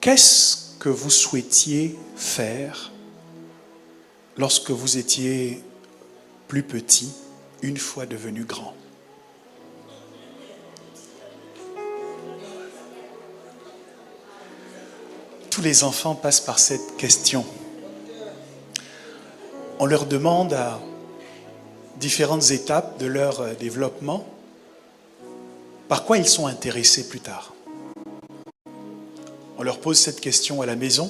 Qu'est-ce que vous souhaitiez faire lorsque vous étiez plus petit, une fois devenu grand? Tous les enfants passent par cette question. On leur demande à différentes étapes de leur développement par quoi ils sont intéressés plus tard. On leur pose cette question à la maison,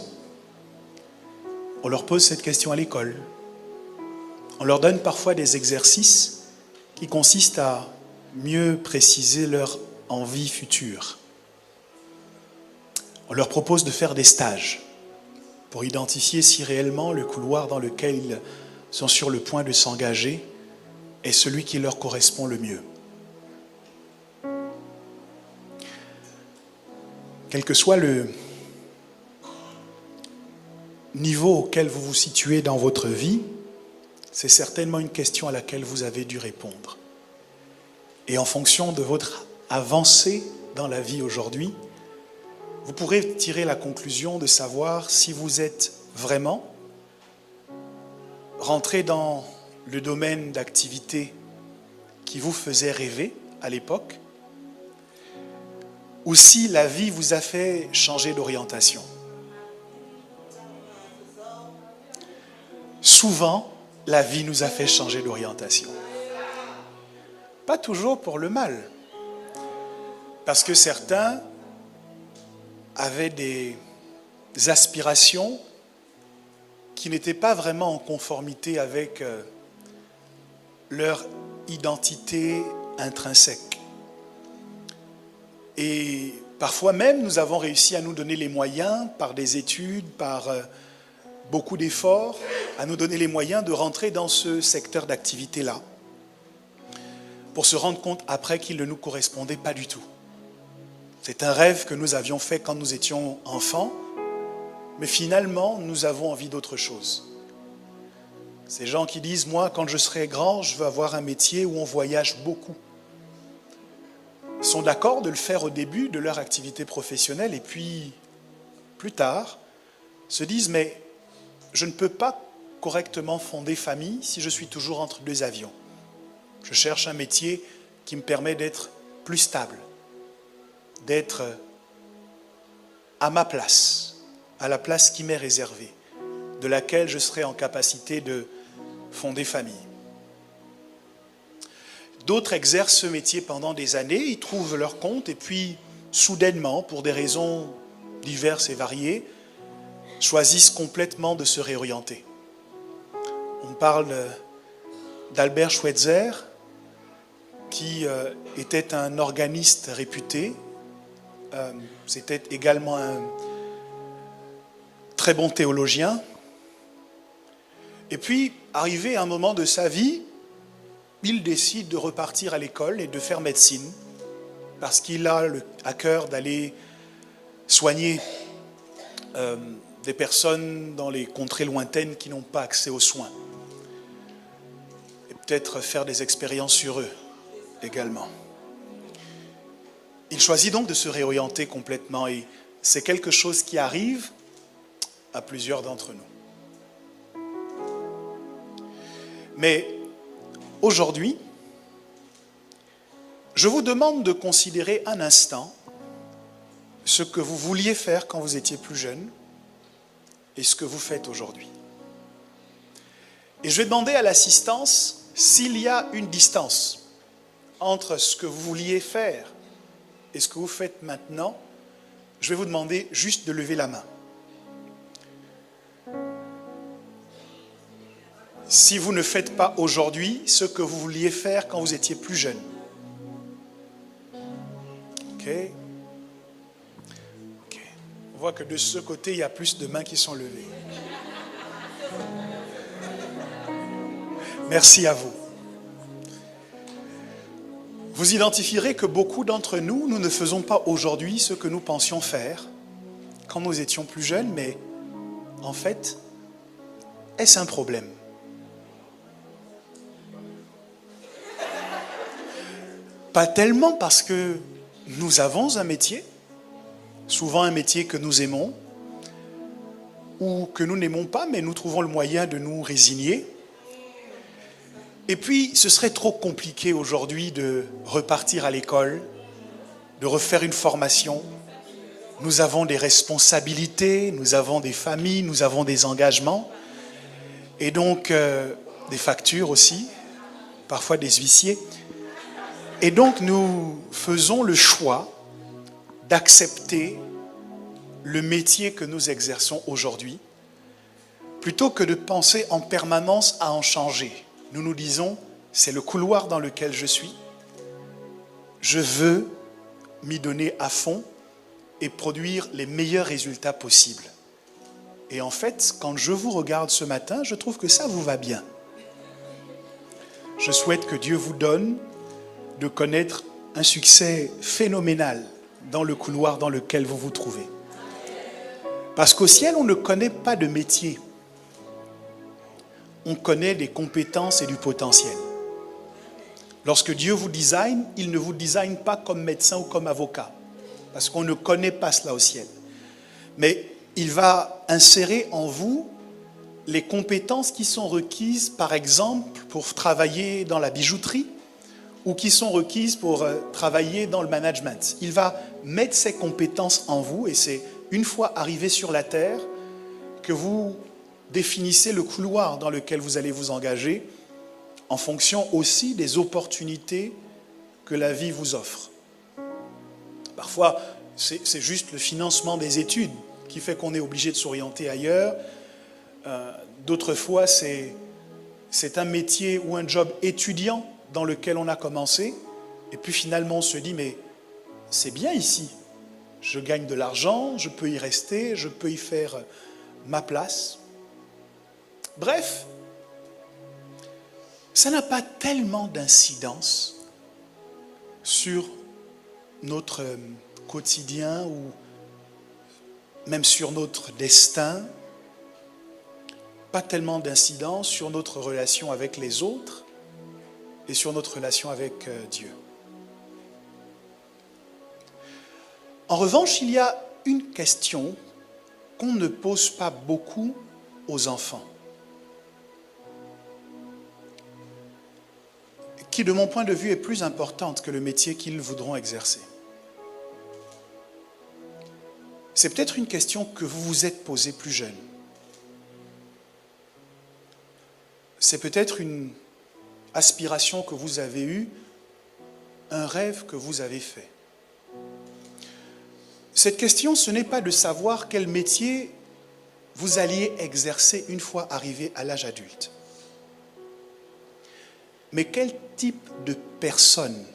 on leur pose cette question à l'école. On leur donne parfois des exercices qui consistent à mieux préciser leur envie future. On leur propose de faire des stages pour identifier si réellement le couloir dans lequel ils sont sur le point de s'engager est celui qui leur correspond le mieux. Quel que soit le niveau auquel vous vous situez dans votre vie, c'est certainement une question à laquelle vous avez dû répondre. Et en fonction de votre avancée dans la vie aujourd'hui, vous pourrez tirer la conclusion de savoir si vous êtes vraiment rentré dans le domaine d'activité qui vous faisait rêver à l'époque, ou si la vie vous a fait changer d'orientation. Souvent, la vie nous a fait changer d'orientation. Pas toujours pour le mal, parce que certains avaient des aspirations qui n'étaient pas vraiment en conformité avec leur identité intrinsèque. Et parfois même, nous avons réussi à nous donner les moyens, par des études, par beaucoup d'efforts, à nous donner les moyens de rentrer dans ce secteur d'activité-là, pour se rendre compte après qu'il ne nous correspondait pas du tout. C'est un rêve que nous avions fait quand nous étions enfants, mais finalement, nous avons envie d'autre chose. Ces gens qui disent, moi, quand je serai grand, je veux avoir un métier où on voyage beaucoup. Ils sont d'accord de le faire au début de leur activité professionnelle et puis, plus tard, se disent, mais je ne peux pas correctement fonder famille si je suis toujours entre deux avions. Je cherche un métier qui me permet d'être plus stable, d'être à ma place, à la place qui m'est réservée, de laquelle je serai en capacité de fonder famille. D'autres exercent ce métier pendant des années, ils trouvent leur compte et puis, soudainement, pour des raisons diverses et variées, choisissent complètement de se réorienter. On parle d'Albert Schweitzer, qui était un organiste réputé. C'était également un très bon théologien. Et puis, arrivé à un moment de sa vie, il décide de repartir à l'école et de faire médecine, parce qu'il a à cœur d'aller soigner des personnes dans les contrées lointaines qui n'ont pas accès aux soins. Et peut-être faire des expériences sur eux également. Il choisit donc de se réorienter complètement et c'est quelque chose qui arrive à plusieurs d'entre nous. Mais aujourd'hui, je vous demande de considérer un instant ce que vous vouliez faire quand vous étiez plus jeune et ce que vous faites aujourd'hui. Et je vais demander à l'assistance s'il y a une distance entre ce que vous vouliez faire et ce que vous faites maintenant. Je vais vous demander juste de lever la main. Si vous ne faites pas aujourd'hui ce que vous vouliez faire quand vous étiez plus jeune. Ok. On voit que de ce côté, il y a plus de mains qui sont levées. Merci à vous. Vous identifierez que beaucoup d'entre nous, nous ne faisons pas aujourd'hui ce que nous pensions faire quand nous étions plus jeunes, mais en fait, est-ce un problème? Pas tellement parce que nous avons un métier, souvent un métier que nous aimons, ou que nous n'aimons pas, mais nous trouvons le moyen de nous résigner. Et puis, ce serait trop compliqué aujourd'hui de repartir à l'école, de refaire une formation. Nous avons des responsabilités, nous avons des familles, nous avons des engagements, et donc des factures aussi, parfois des huissiers. Et donc, nous faisons le choix d'accepter le métier que nous exerçons aujourd'hui, plutôt que de penser en permanence à en changer. Nous nous disons, c'est le couloir dans lequel je suis, je veux m'y donner à fond et produire les meilleurs résultats possibles. Et en fait, quand je vous regarde ce matin, je trouve que ça vous va bien. Je souhaite que Dieu vous donne de connaître un succès phénoménal dans le couloir dans lequel vous vous trouvez. Parce qu'au ciel, on ne connaît pas de métier. On connaît des compétences et du potentiel. Lorsque Dieu vous design, il ne vous design pas comme médecin ou comme avocat, parce qu'on ne connaît pas cela au ciel. Mais il va insérer en vous les compétences qui sont requises, par exemple, pour travailler dans la bijouterie, ou qui sont requises pour travailler dans le management. Il va mettre ces compétences en vous, et c'est une fois arrivé sur la terre que vous définissez le couloir dans lequel vous allez vous engager, en fonction aussi des opportunités que la vie vous offre. Parfois, c'est juste le financement des études qui fait qu'on est obligé de s'orienter ailleurs. D'autres fois, c'est un métier ou un job étudiant dans lequel on a commencé, et puis finalement on se dit, mais c'est bien ici. Je gagne de l'argent, je peux y rester, je peux y faire ma place. Bref, ça n'a pas tellement d'incidence sur notre quotidien ou même sur notre destin, pas tellement d'incidence sur notre relation avec les autres et sur notre relation avec Dieu. En revanche, il y a une question qu'on ne pose pas beaucoup aux enfants, qui, de mon point de vue, est plus importante que le métier qu'ils voudront exercer. C'est peut-être une question que vous vous êtes posée plus jeune. C'est peut-être une aspiration que vous avez eue, un rêve que vous avez fait. Cette question, ce n'est pas de savoir quel métier vous alliez exercer une fois arrivé à l'âge adulte. Mais quel type de personne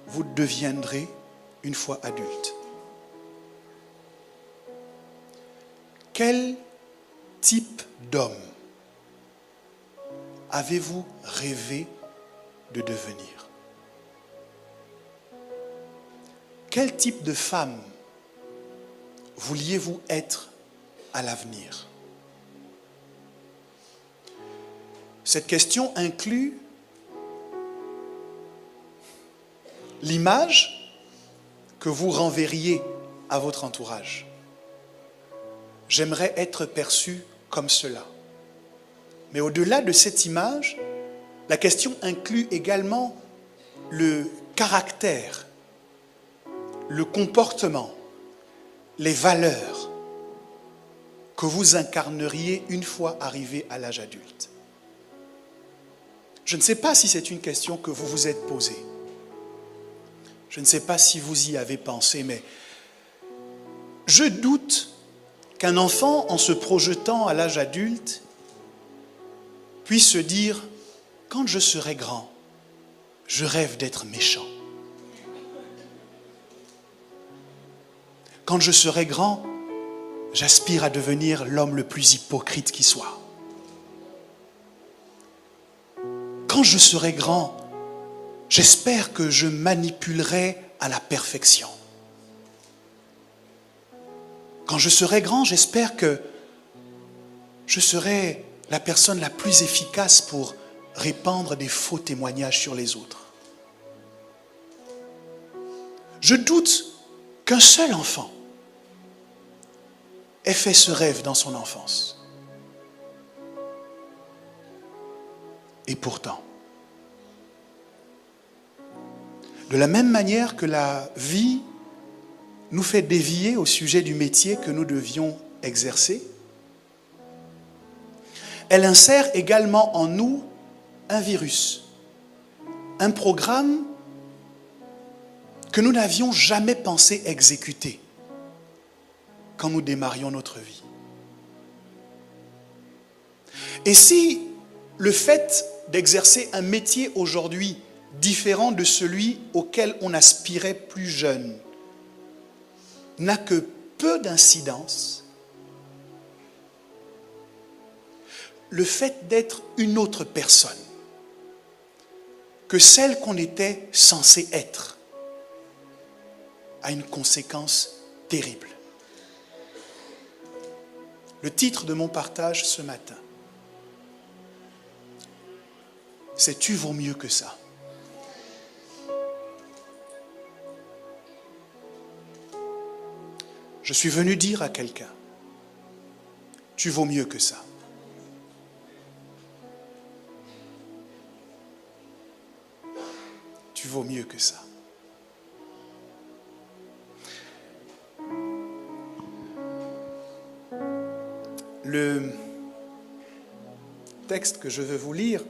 vous deviendrez une fois adulte? Quel type d'homme avez-vous rêvé de devenir? Quel type de femme vouliez-vous être à l'avenir? Cette question inclut l'image que vous renverriez à votre entourage. J'aimerais être perçu comme cela. Mais au-delà de cette image, la question inclut également le caractère, le comportement, les valeurs que vous incarneriez une fois arrivé à l'âge adulte. Je ne sais pas si c'est une question que vous vous êtes posée. Je ne sais pas si vous y avez pensé, mais je doute qu'un enfant, en se projetant à l'âge adulte, puisse se dire, quand je serai grand, je rêve d'être méchant. Quand je serai grand, j'aspire à devenir l'homme le plus hypocrite qui soit. Quand je serai grand, j'espère que je manipulerai à la perfection. Quand je serai grand, j'espère que je serai la personne la plus efficace pour répandre des faux témoignages sur les autres. Je doute qu'un seul enfant ait fait ce rêve dans son enfance. Et pourtant, de la même manière que la vie nous fait dévier au sujet du métier que nous devions exercer, elle insère également en nous un virus, un programme que nous n'avions jamais pensé exécuter quand nous démarrions notre vie. Et si le fait d'exercer un métier aujourd'hui différent de celui auquel on aspirait plus jeune n'a que peu d'incidence, le fait d'être une autre personne que celle qu'on était censé être a une conséquence terrible. Le titre de mon partage ce matin, c'est « Tu vaux mieux que ça ». Je suis venu dire à quelqu'un, tu vaux mieux que ça. Tu vaux mieux que ça. Le texte que je veux vous lire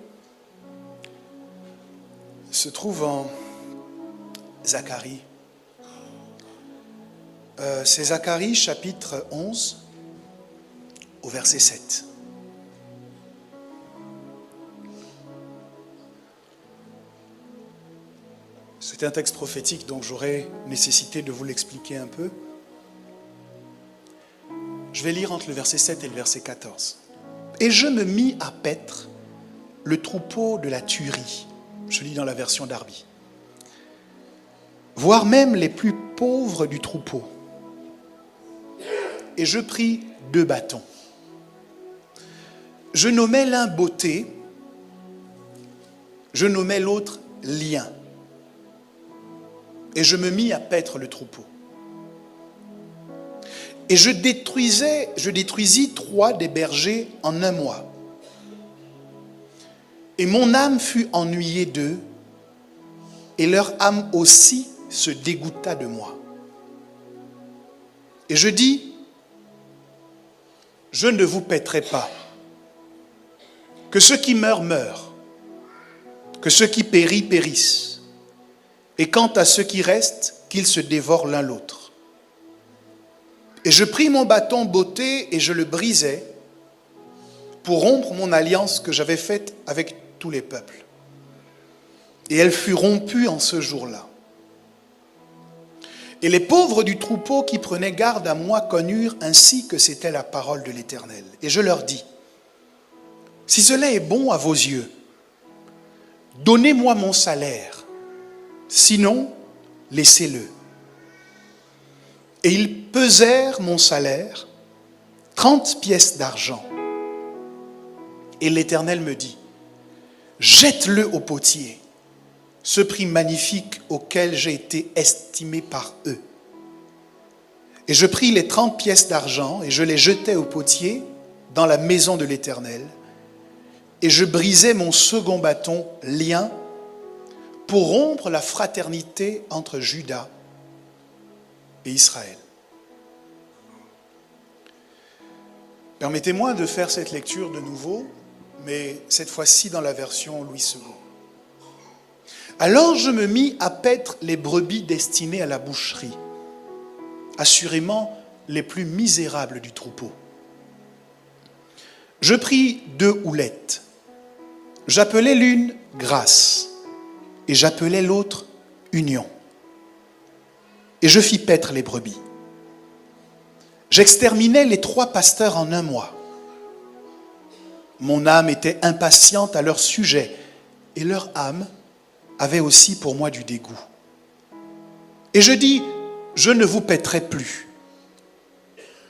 se trouve en Zacharie. C'est Zacharie chapitre 11 au verset 7. C'est un texte prophétique, donc j'aurai nécessité de vous l'expliquer un peu. Je vais lire entre le verset 7 et le verset 14. « Et je me mis à paître le troupeau de la tuerie. » Je lis dans la version Darby. « Voire même les plus pauvres du troupeau. Et je pris 2 bâtons. Je nommais l'un beauté, je nommais l'autre lien. Et je me mis à paître le troupeau. Et je détruisis 3 des bergers en 1 mois. Et mon âme fut ennuyée d'eux, et leur âme aussi se dégoûta de moi. Et je dis, je ne vous paîtrai pas. Que ceux qui meurent, meurent. Que ceux qui périssent. Et quant à ceux qui restent, qu'ils se dévorent l'un l'autre. Et je pris mon bâton beauté et je le brisai pour rompre mon alliance que j'avais faite avec tous les peuples. Et elle fut rompue en ce jour-là. Et les pauvres du troupeau qui prenaient garde à moi connurent ainsi que c'était la parole de l'Éternel. Et je leur dis, si cela est bon à vos yeux, donnez-moi mon salaire, sinon laissez-le. Et ils pesèrent mon salaire, 30 pièces d'argent. Et l'Éternel me dit, jette-le au potier, ce prix magnifique auquel j'ai été estimé par eux. Et je pris les 30 pièces d'argent et je les jetai au potier dans la maison de l'Éternel. Et je brisai mon second bâton, lien, pour rompre la fraternité entre Juda et Israël. Permettez-moi de faire cette lecture de nouveau, mais cette fois-ci dans la version Louis II. Alors je me mis à paître les brebis destinées à la boucherie, assurément les plus misérables du troupeau. Je pris 2 houlettes. J'appelais l'une grâce et j'appelais l'autre union. Et je fis paître les brebis. J'exterminais les 3 pasteurs en 1 mois. Mon âme était impatiente à leur sujet et leur âme avait aussi pour moi du dégoût. Et je dis, je ne vous paîtrai plus.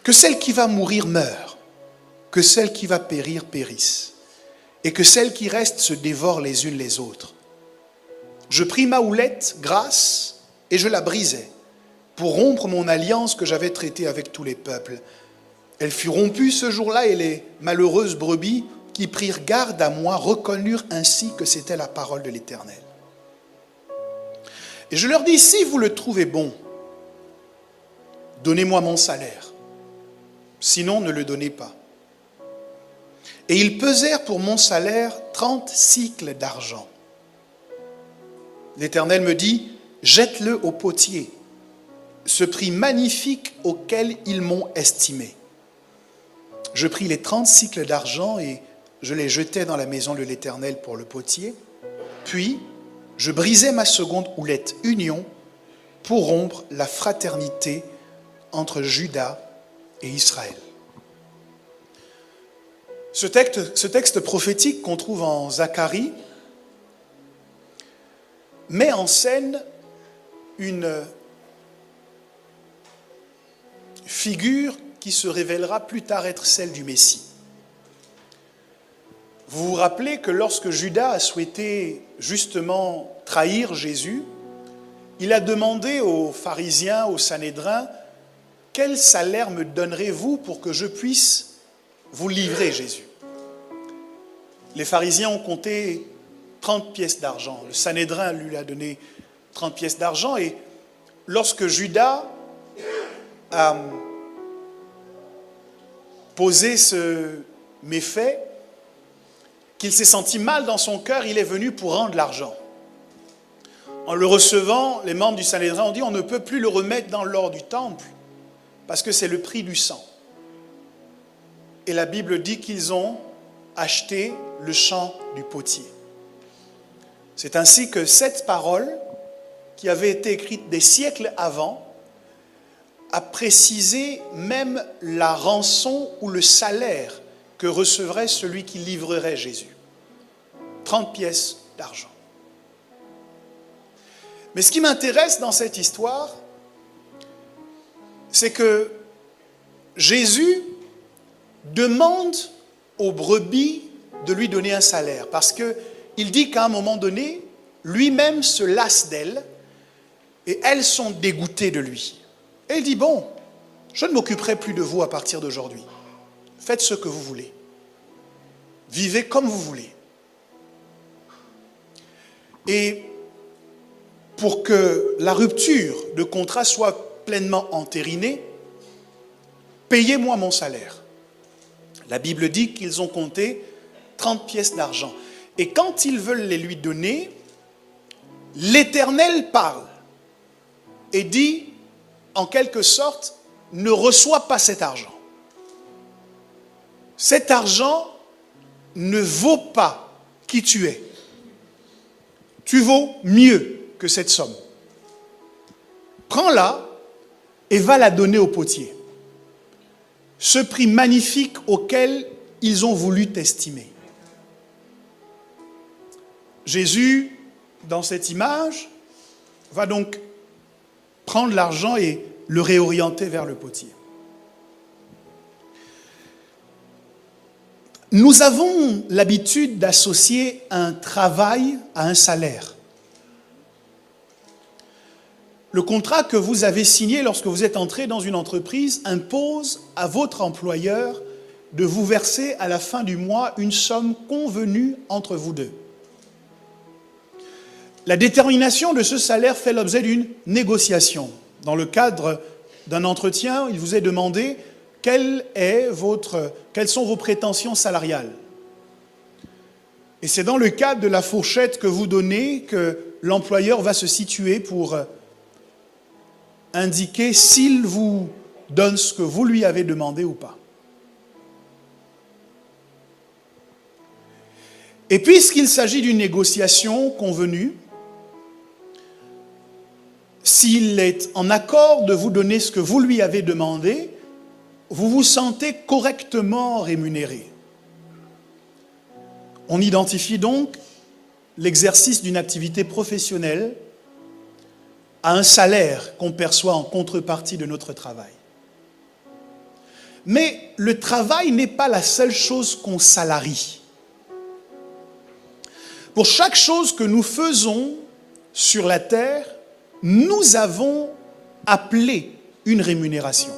Que celle qui va mourir meure, que celle qui va périr périsse, et que celles qui restent se dévorent les unes les autres. Je pris ma houlette, grâce, et je la brisai, pour rompre mon alliance que j'avais traitée avec tous les peuples. Elle fut rompue ce jour-là et les malheureuses brebis qui prirent garde à moi reconnurent ainsi que c'était la parole de l'Éternel. Et je leur dis, si vous le trouvez bon, donnez-moi mon salaire. Sinon, ne le donnez pas. Et ils pesèrent pour mon salaire 30 cycles d'argent. L'Éternel me dit, jette-le au potier, ce prix magnifique auquel ils m'ont estimé. Je pris les 30 cycles d'argent et je les jetai dans la maison de l'Éternel pour le potier. Puis, je brisai ma seconde houlette union pour rompre la fraternité entre Juda et Israël. Ce texte prophétique qu'on trouve en Zacharie met en scène une figure qui se révélera plus tard être celle du Messie. Vous vous rappelez que lorsque Judas a souhaité justement trahir Jésus, il a demandé aux pharisiens, aux Sanhédrins, « Quel salaire me donnerez-vous pour que je puisse vous livrer Jésus ?» Les pharisiens ont compté 30 pièces d'argent. Le Sanhédrin lui a donné 30 pièces d'argent et lorsque Judas a posé ce méfait, qu'il s'est senti mal dans son cœur, il est venu pour rendre l'argent. En le recevant, les membres du Sanhédrin ont dit, on ne peut plus le remettre dans l'or du temple parce que c'est le prix du sang. Et la Bible dit qu'ils ont acheté le champ du potier. C'est ainsi que cette parole, qui avait été écrite des siècles avant, a précisé même la rançon ou le salaire que recevrait celui qui livrerait Jésus. 30 pièces d'argent. Mais ce qui m'intéresse dans cette histoire, c'est que Jésus demande aux brebis de lui donner un salaire. Parce qu'il dit qu'à un moment donné, lui-même se lasse d'elles et elles sont dégoûtées de lui. Et il dit, bon, je ne m'occuperai plus de vous à partir d'aujourd'hui. Faites ce que vous voulez. Vivez comme vous voulez. Et pour que la rupture de contrat soit pleinement entérinée, payez-moi mon salaire. La Bible dit qu'ils ont compté 30 pièces d'argent. Et quand ils veulent les lui donner, l'Éternel parle et dit, en quelque sorte, ne reçois pas cet argent. Cet argent ne vaut pas qui tu es. Tu vaux mieux que cette somme. Prends-la et va la donner au potier. Ce prix magnifique auquel ils ont voulu t'estimer. Jésus, dans cette image, va donc prendre l'argent et le réorienter vers le potier. Nous avons l'habitude d'associer un travail à un salaire. Le contrat que vous avez signé lorsque vous êtes entré dans une entreprise impose à votre employeur de vous verser à la fin du mois une somme convenue entre vous deux. La détermination de ce salaire fait l'objet d'une négociation. Dans le cadre d'un entretien, il vous est demandé quelles sont vos prétentions salariales. Et c'est dans le cadre de la fourchette que vous donnez que l'employeur va se situer pour indiquer s'il vous donne ce que vous lui avez demandé ou pas. Et puisqu'il s'agit d'une négociation convenue, s'il est en accord de vous donner ce que vous lui avez demandé, vous vous sentez correctement rémunéré. On identifie donc l'exercice d'une activité professionnelle à un salaire qu'on perçoit en contrepartie de notre travail. Mais le travail n'est pas la seule chose qu'on salarie. Pour chaque chose que nous faisons sur la terre, nous avons appelé une rémunération.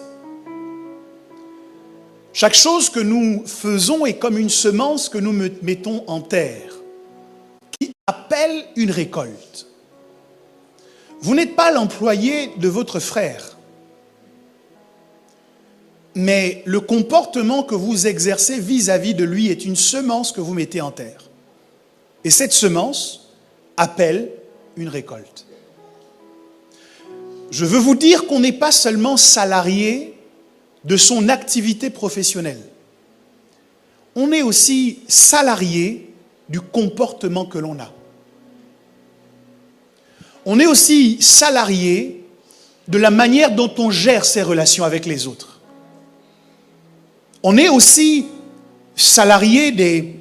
Chaque chose que nous faisons est comme une semence que nous mettons en terre, qui appelle une récolte. Vous n'êtes pas l'employé de votre frère, mais le comportement que vous exercez vis-à-vis de lui est une semence que vous mettez en terre. Et cette semence appelle une récolte. Je veux vous dire qu'on n'est pas seulement salarié de son activité professionnelle. On est aussi salarié du comportement que l'on a. On est aussi salarié de la manière dont on gère ses relations avec les autres. On est aussi salarié des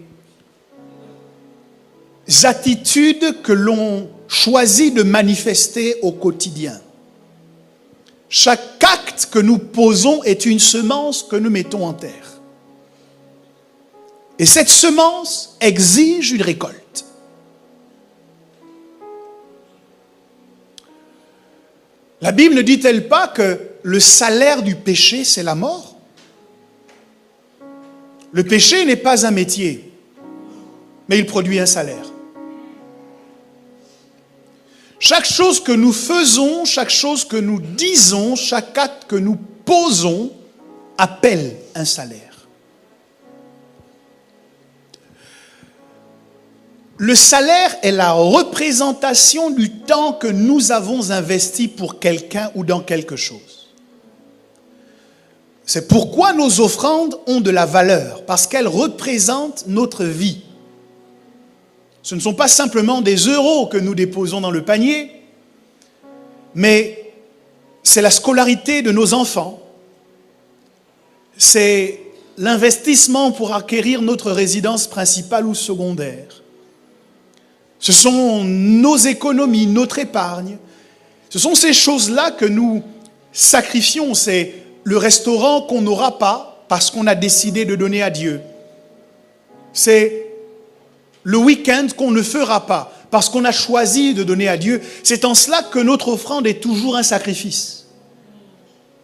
attitudes que l'on choisit de manifester au quotidien. Chaque acte que nous posons est une semence que nous mettons en terre. Et cette semence exige une récolte. La Bible ne dit-elle pas que le salaire du péché, c'est la mort? Le péché n'est pas un métier, mais il produit un salaire. Chaque chose que nous faisons, chaque chose que nous disons, chaque acte que nous posons appelle un salaire. Le salaire est la représentation du temps que nous avons investi pour quelqu'un ou dans quelque chose. C'est pourquoi nos offrandes ont de la valeur, parce qu'elles représentent notre vie. Ce ne sont pas simplement des euros que nous déposons dans le panier, mais c'est la scolarité de nos enfants, c'est l'investissement pour acquérir notre résidence principale ou secondaire. Ce sont nos économies, notre épargne. Ce sont ces choses-là que nous sacrifions. C'est le restaurant qu'on n'aura pas parce qu'on a décidé de donner à Dieu. C'est le week-end qu'on ne fera pas parce qu'on a choisi de donner à Dieu. C'est en cela que notre offrande est toujours un sacrifice.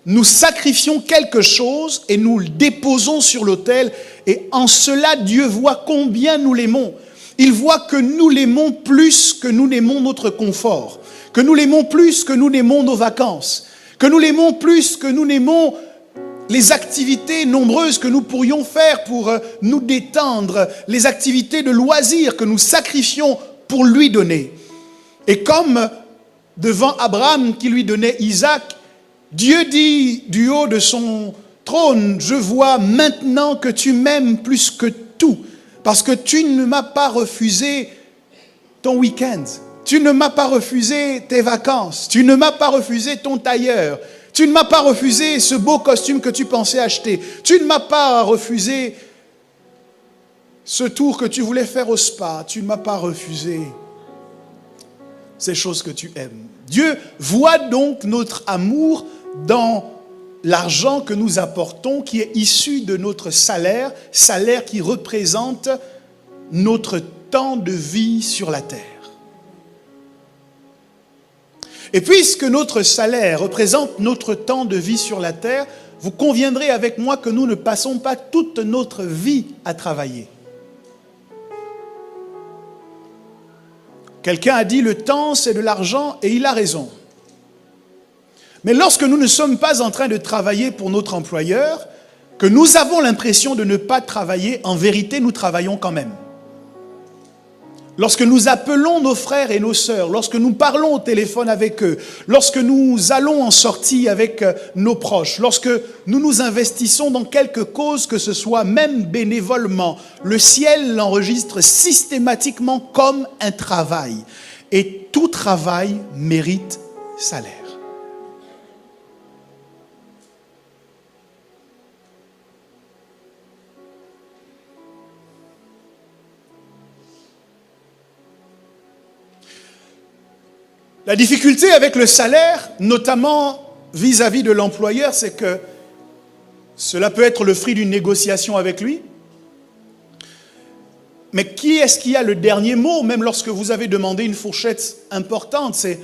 Nous sacrifions quelque chose et nous le déposons sur l'autel. Et en cela, Dieu voit combien nous l'aimons. Il voit que nous l'aimons plus que nous n'aimons notre confort, que nous l'aimons plus que nous n'aimons nos vacances, que nous l'aimons plus que nous n'aimons les activités nombreuses que nous pourrions faire pour nous détendre, les activités de loisirs que nous sacrifions pour lui donner. Et comme devant Abraham qui lui donnait Isaac, Dieu dit du haut de son trône, je vois maintenant que tu m'aimes plus que tout, parce que tu ne m'as pas refusé ton week-end, tu ne m'as pas refusé tes vacances, tu ne m'as pas refusé ton tailleur, tu ne m'as pas refusé ce beau costume que tu pensais acheter, tu ne m'as pas refusé ce tour que tu voulais faire au spa, tu ne m'as pas refusé ces choses que tu aimes. Dieu voit donc notre amour dans l'argent que nous apportons, qui est issu de notre salaire, salaire qui représente notre temps de vie sur la terre. Et puisque notre salaire représente notre temps de vie sur la terre, vous conviendrez avec moi que nous ne passons pas toute notre vie à travailler. Quelqu'un a dit le temps c'est de l'argent et il a raison. Mais lorsque nous ne sommes pas en train de travailler pour notre employeur, que nous avons l'impression de ne pas travailler, en vérité nous travaillons quand même. Lorsque nous appelons nos frères et nos sœurs, lorsque nous parlons au téléphone avec eux, lorsque nous allons en sortie avec nos proches, lorsque nous nous investissons dans quelque cause que ce soit, même bénévolement, le ciel l'enregistre systématiquement comme un travail. Et tout travail mérite salaire. La difficulté avec le salaire, notamment vis-à-vis de l'employeur, c'est que cela peut être le fruit d'une négociation avec lui. Mais qui est-ce qui a le dernier mot, même lorsque vous avez demandé une fourchette importante? C'est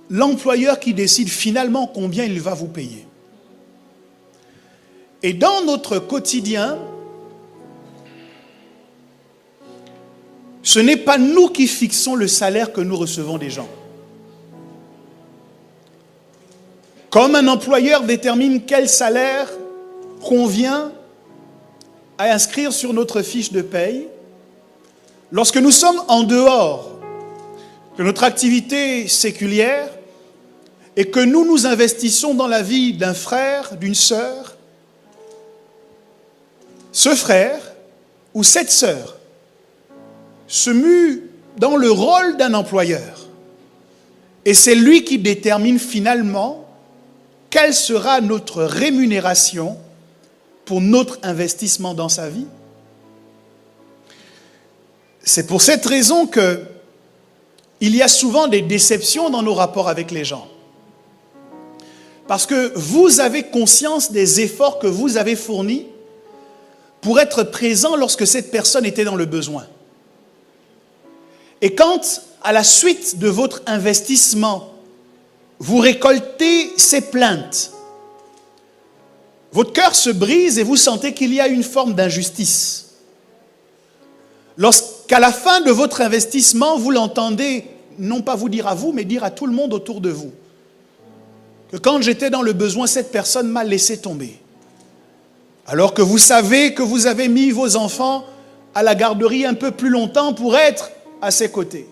l'employeur qui décide finalement combien il va vous payer. Et dans notre quotidien, ce n'est pas nous qui fixons le salaire que nous recevons des gens. Comme un employeur détermine quel salaire convient à inscrire sur notre fiche de paye, lorsque nous sommes en dehors de notre activité séculière et que nous nous investissons dans la vie d'un frère, d'une sœur, ce frère ou cette sœur se mue dans le rôle d'un employeur. Et c'est lui qui détermine finalement quelle sera notre rémunération pour notre investissement dans sa vie. C'est pour cette raison qu'il y a souvent des déceptions dans nos rapports avec les gens. Parce que vous avez conscience des efforts que vous avez fournis pour être présent lorsque cette personne était dans le besoin. Et quand, à la suite de votre investissement, vous récoltez ces plaintes, votre cœur se brise et vous sentez qu'il y a une forme d'injustice. Lorsqu'à la fin de votre investissement, vous l'entendez, non pas vous dire à vous, mais dire à tout le monde autour de vous, que quand j'étais dans le besoin, cette personne m'a laissé tomber. Alors que vous savez que vous avez mis vos enfants à la garderie un peu plus longtemps pour être à ses côtés.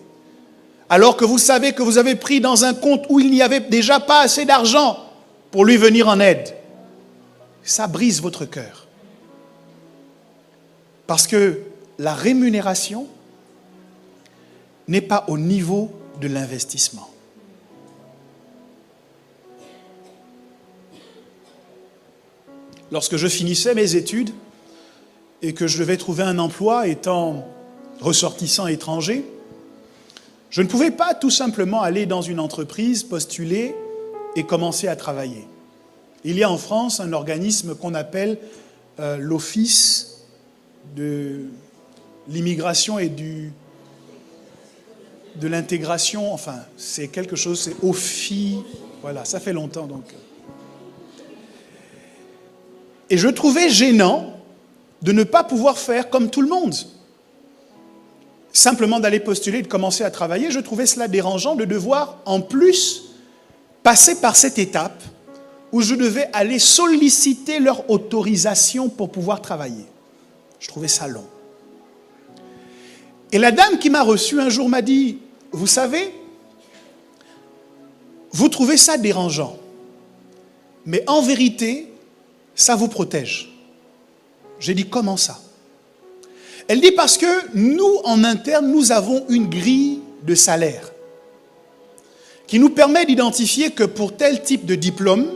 Alors que vous savez que vous avez pris dans un compte où il n'y avait déjà pas assez d'argent pour lui venir en aide. Ça brise votre cœur. Parce que la rémunération n'est pas au niveau de l'investissement. Lorsque je finissais mes études et que je devais trouver un emploi étant ressortissant étranger, je ne pouvais pas tout simplement aller dans une entreprise, postuler et commencer à travailler. Il y a en France un organisme qu'on appelle l'Office de l'immigration et de l'intégration, enfin, c'est quelque chose, c'est OFI, voilà, ça fait longtemps donc. Et je trouvais gênant de ne pas pouvoir faire comme tout le monde. Simplement d'aller postuler et de commencer à travailler, je trouvais cela dérangeant de devoir, en plus, passer par cette étape où je devais aller solliciter leur autorisation pour pouvoir travailler. Je trouvais ça long. Et la dame qui m'a reçu un jour m'a dit, vous savez, vous trouvez ça dérangeant, mais en vérité, ça vous protège. J'ai dit, comment ça? Elle dit, parce que nous, en interne, nous avons une grille de salaire qui nous permet d'identifier que pour tel type de diplôme,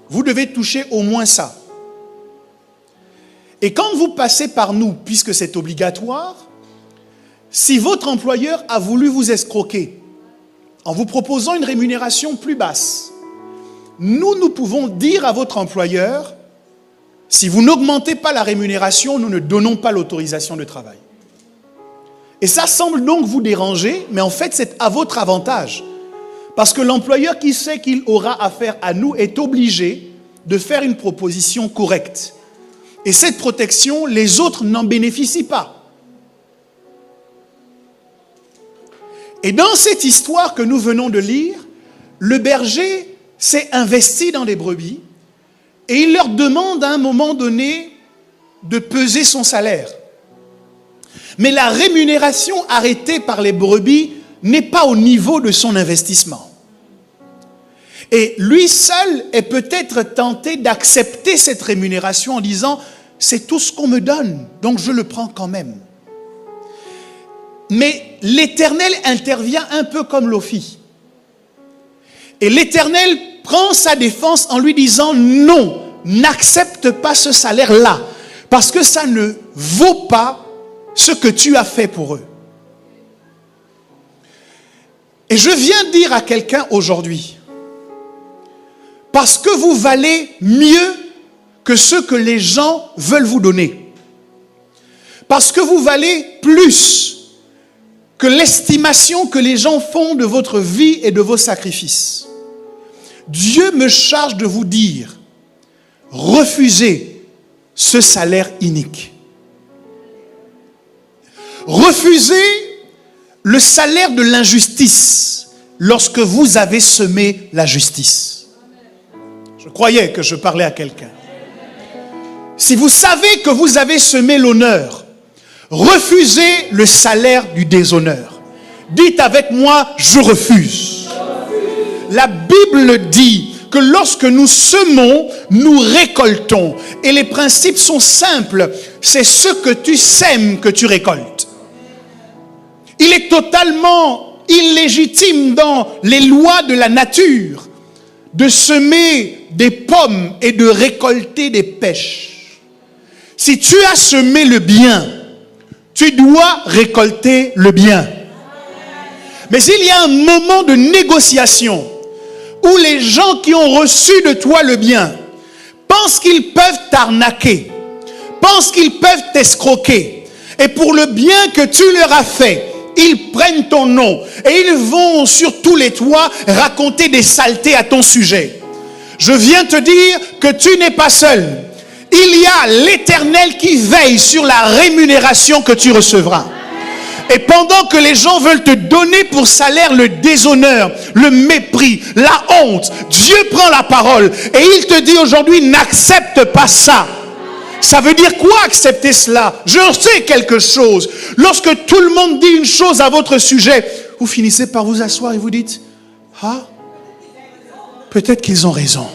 vous devez toucher au moins ça. Et quand vous passez par nous, puisque c'est obligatoire, si votre employeur a voulu vous escroquer en vous proposant une rémunération plus basse, nous pouvons dire à votre employeur, si vous n'augmentez pas la rémunération, nous ne donnons pas l'autorisation de travail. Et ça semble donc vous déranger, mais en fait c'est à votre avantage. Parce que l'employeur qui sait qu'il aura affaire à nous est obligé de faire une proposition correcte. Et cette protection, les autres n'en bénéficient pas. Et dans cette histoire que nous venons de lire, le berger s'est investi dans les brebis et il leur demande à un moment donné de peser son salaire. Mais la rémunération arrêtée par les brebis n'est pas au niveau de son investissement. Et lui seul est peut-être tenté d'accepter cette rémunération en disant « c'est tout ce qu'on me donne, donc je le prends quand même ». Mais l'Éternel intervient un peu comme l'Ophi. Et l'Éternel prend sa défense en lui disant « non, n'accepte pas ce salaire-là, parce que ça ne vaut pas ce que tu as fait pour eux. » Et je viens dire à quelqu'un aujourd'hui, parce que vous valez mieux que ce que les gens veulent vous donner, parce que vous valez plus que l'estimation que les gens font de votre vie et de vos sacrifices, Dieu me charge de vous dire, refusez ce salaire inique. Refusez le salaire de l'injustice lorsque vous avez semé la justice. Je croyais que je parlais à quelqu'un. Si vous savez que vous avez semé l'honneur, refusez le salaire du déshonneur. Dites avec moi, je refuse. La Bible dit que lorsque nous semons, nous récoltons. Et les principes sont simples. C'est ce que tu sèmes que tu récoltes. Il est totalement illégitime dans les lois de la nature de semer des pommes et de récolter des pêches. Si tu as semé le bien, tu dois récolter le bien. Mais il y a un moment de négociation où les gens qui ont reçu de toi le bien pensent qu'ils peuvent t'arnaquer, pensent qu'ils peuvent t'escroquer. Et pour le bien que tu leur as fait, ils prennent ton nom et ils vont sur tous les toits raconter des saletés à ton sujet. Je viens te dire que tu n'es pas seul. Il y a l'Éternel qui veille sur la rémunération que tu recevras. Et pendant que les gens veulent te donner pour salaire le déshonneur, le mépris, la honte, Dieu prend la parole et il te dit aujourd'hui, n'accepte pas ça. Ça veut dire quoi accepter cela? Je sais quelque chose. Lorsque tout le monde dit une chose à votre sujet, vous finissez par vous asseoir et vous dites, ah, peut-être qu'ils ont raison.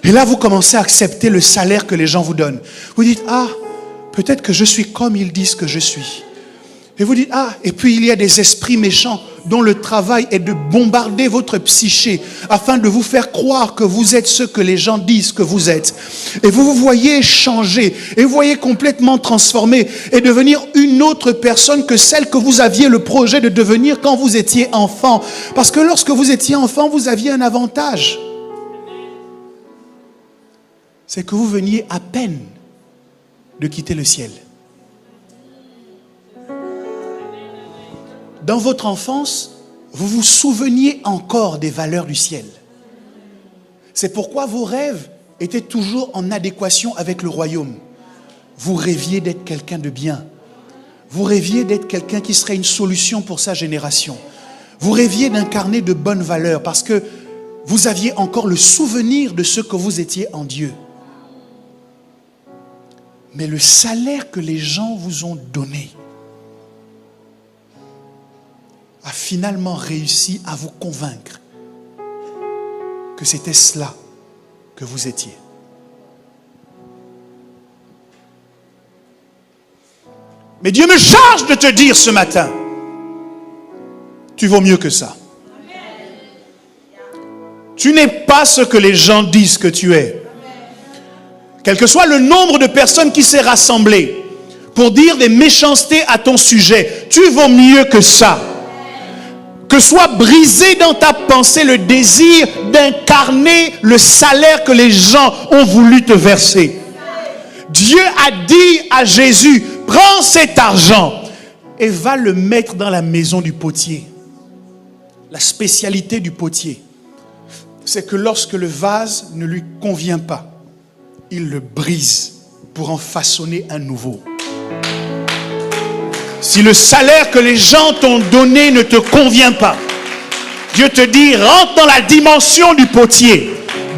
Et là, vous commencez à accepter le salaire que les gens vous donnent. Vous dites, ah, peut-être que je suis comme ils disent que je suis. Et vous dites, ah, et puis il y a des esprits méchants dont le travail est de bombarder votre psyché afin de vous faire croire que vous êtes ce que les gens disent que vous êtes. Et vous vous voyez changer, et vous voyez complètement transformer et devenir une autre personne que celle que vous aviez le projet de devenir quand vous étiez enfant. Parce que lorsque vous étiez enfant, vous aviez un avantage. C'est que vous veniez à peine de quitter le ciel. Dans votre enfance, vous vous souveniez encore des valeurs du ciel. C'est pourquoi vos rêves étaient toujours en adéquation avec le royaume. Vous rêviez d'être quelqu'un de bien. Vous rêviez d'être quelqu'un qui serait une solution pour sa génération. Vous rêviez d'incarner de bonnes valeurs parce que vous aviez encore le souvenir de ce que vous étiez en Dieu. Mais le salaire que les gens vous ont donné a finalement réussi à vous convaincre que c'était cela que vous étiez. Mais Dieu me charge de te dire ce matin, tu vaux mieux que ça. Tu n'es pas ce que les gens disent que tu es. Quel que soit le nombre de personnes qui s'est rassemblé pour dire des méchancetés à ton sujet, tu vaux mieux que ça. Que soit brisé dans ta pensée le désir d'incarner le salaire que les gens ont voulu te verser. Dieu a dit à Jésus, prends cet argent et va le mettre dans la maison du potier. La spécialité du potier, c'est que lorsque le vase ne lui convient pas, il le brise pour en façonner un nouveau. Si le salaire que les gens t'ont donné ne te convient pas, Dieu te dit, rentre dans la dimension du potier,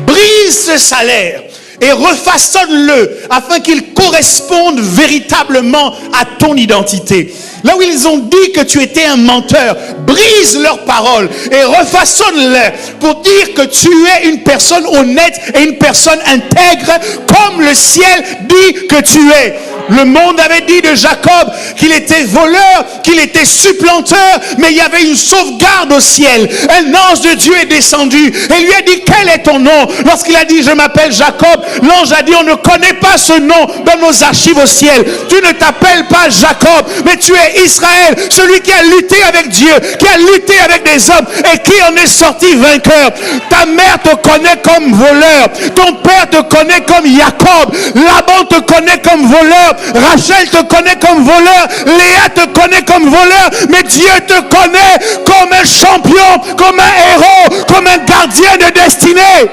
brise ce salaire et refaçonne-le afin qu'il corresponde véritablement à ton identité. Là où ils ont dit que tu étais un menteur, brise leurs paroles et refaçonne-les pour dire que tu es une personne honnête et une personne intègre comme le ciel dit que tu es. Le monde avait dit de Jacob qu'il était voleur, qu'il était supplanteur, mais il y avait une sauvegarde au ciel. Un ange de Dieu est descendu et lui a dit, quel est ton nom? Lorsqu'il a dit, je m'appelle Jacob, l'ange a dit, on ne connaît pas ce nom dans nos archives au ciel. Tu ne t'appelles pas Jacob, mais tu es Israël, celui qui a lutté avec Dieu, qui a lutté avec des hommes et qui en est sorti vainqueur. Ta mère te connaît comme voleur, ton père te connaît comme Jacob, Laban te connaît comme voleur, Rachel te connaît comme voleur, Léa te connaît comme voleur, mais Dieu te connaît comme un champion, comme un héros, comme un gardien de destinée.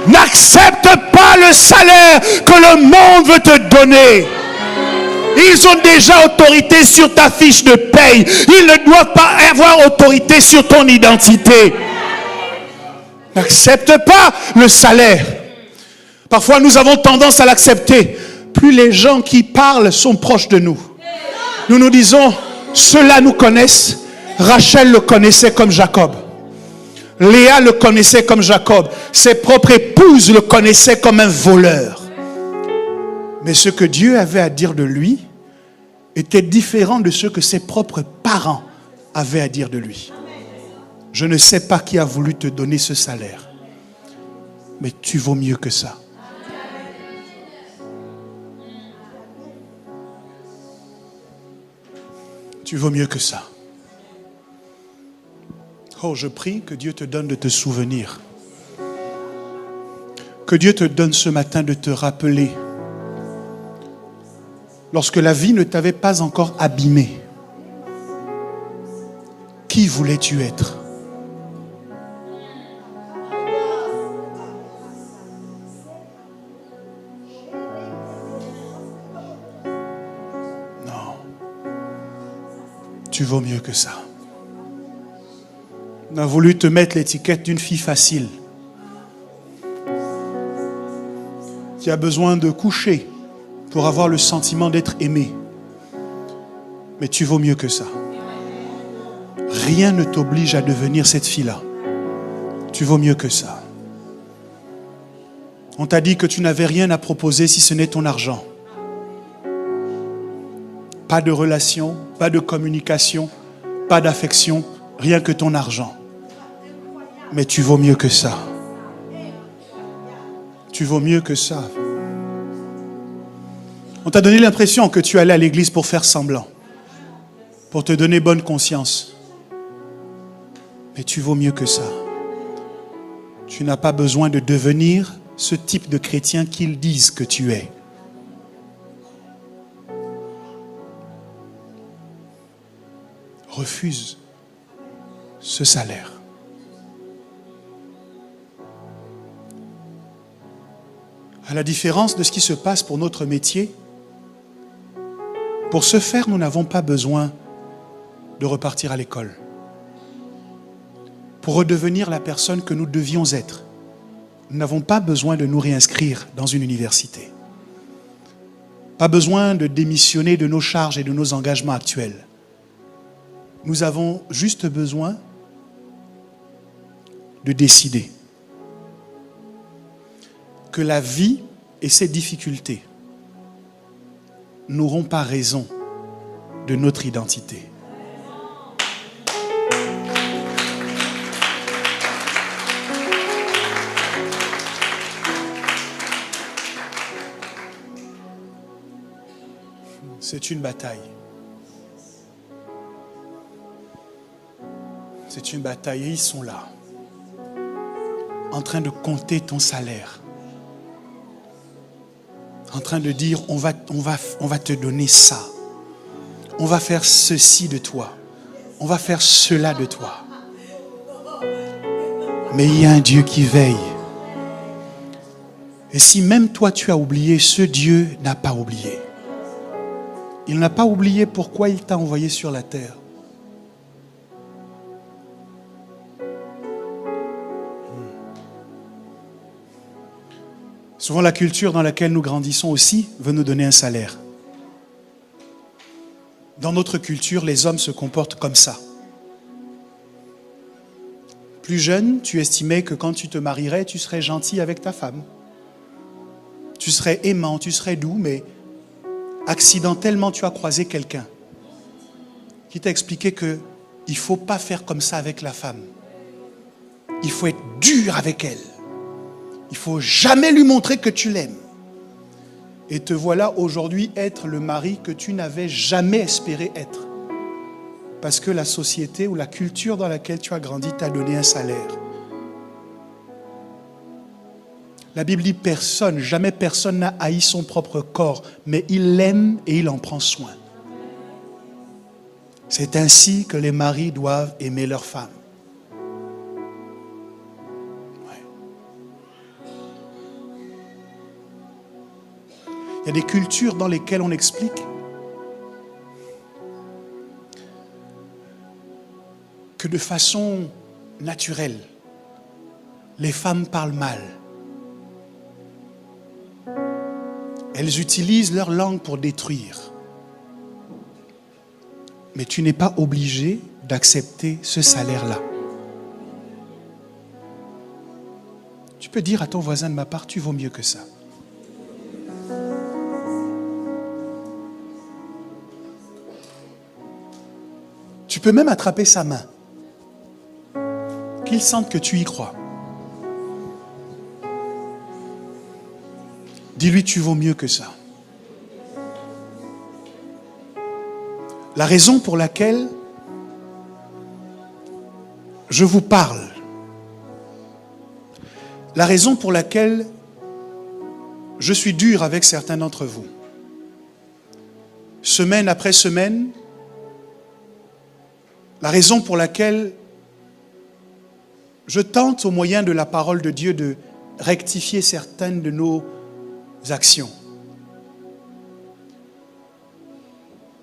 N'accepte pas le salaire que le monde veut te donner. Ils ont déjà autorité sur ta fiche de paye. Ils ne doivent pas avoir autorité sur ton identité. N'accepte pas le salaire. Parfois, nous avons tendance à l'accepter. Plus les gens qui parlent sont proches de nous. Nous nous disons, ceux-là nous connaissent. Rachel le connaissait comme Jacob. Léa le connaissait comme Jacob. Ses propres épouses le connaissaient comme un voleur. Mais ce que Dieu avait à dire de lui était différent de ce que ses propres parents avaient à dire de lui. Je ne sais pas qui a voulu te donner ce salaire, mais tu vaux mieux que ça. Tu vaux mieux que ça. Oh, je prie que Dieu te donne de te souvenir. Que Dieu te donne ce matin de te rappeler. Lorsque la vie ne t'avait pas encore abîmé, qui voulais-tu être? Non. Tu vaux mieux que ça. On a voulu te mettre l'étiquette d'une fille facile, qui a besoin de coucher pour avoir le sentiment d'être aimée. Mais tu vaux mieux que ça. Rien ne t'oblige à devenir cette fille-là. Tu vaux mieux que ça. On t'a dit que tu n'avais rien à proposer si ce n'est ton argent. Pas de relation, pas de communication, pas d'affection, rien que ton argent. Mais tu vaux mieux que ça. Tu vaux mieux que ça. On t'a donné l'impression que tu allais à l'église pour faire semblant, pour te donner bonne conscience. Mais tu vaux mieux que ça. Tu n'as pas besoin de devenir ce type de chrétien qu'ils disent que tu es. Refuse ce salaire. À la différence de ce qui se passe pour notre métier, pour ce faire, nous n'avons pas besoin de repartir à l'école. Pour redevenir la personne que nous devions être, nous n'avons pas besoin de nous réinscrire dans une université. Pas besoin de démissionner de nos charges et de nos engagements actuels. Nous avons juste besoin de décider que la vie et ses difficultés n'auront pas raison de notre identité. C'est une bataille. C'est une bataille et ils sont là, en train de compter ton salaire, en train de dire on va te donner ça, on va faire ceci de toi, on va faire cela de toi. Mais il y a un Dieu qui veille. Et si même toi tu as oublié, ce Dieu n'a pas oublié. Il n'a pas oublié pourquoi il t'a envoyé sur la terre. Souvent, la culture dans laquelle nous grandissons aussi veut nous donner un salaire. Dans notre culture, les hommes se comportent comme ça. Plus jeune, tu estimais que quand tu te marierais, tu serais gentil avec ta femme. Tu serais aimant, tu serais doux, mais accidentellement, tu as croisé quelqu'un qui t'a expliqué qu'il ne faut pas faire comme ça avec la femme. Il faut être dur avec elle. Il ne faut jamais lui montrer que tu l'aimes. Et te voilà aujourd'hui être le mari que tu n'avais jamais espéré être. Parce que la société ou la culture dans laquelle tu as grandi t'a donné un salaire. La Bible dit jamais personne n'a haï son propre corps, mais il l'aime et il en prend soin. C'est ainsi que les maris doivent aimer leurs femmes. y a des cultures dans lesquelles on explique que de façon naturelle, les femmes parlent mal. Elles utilisent leur langue pour détruire. Mais tu n'es pas obligé d'accepter ce salaire-là. Tu peux dire à ton voisin de ma part, tu vaux mieux que ça. Tu peux même attraper sa main. Qu'il sente que tu y crois. Dis-lui, tu vaux mieux que ça. La raison pour laquelle je vous parle, la raison pour laquelle je suis dur avec certains d'entre vous, semaine après semaine, la raison pour laquelle je tente au moyen de la parole de Dieu de rectifier certaines de nos actions,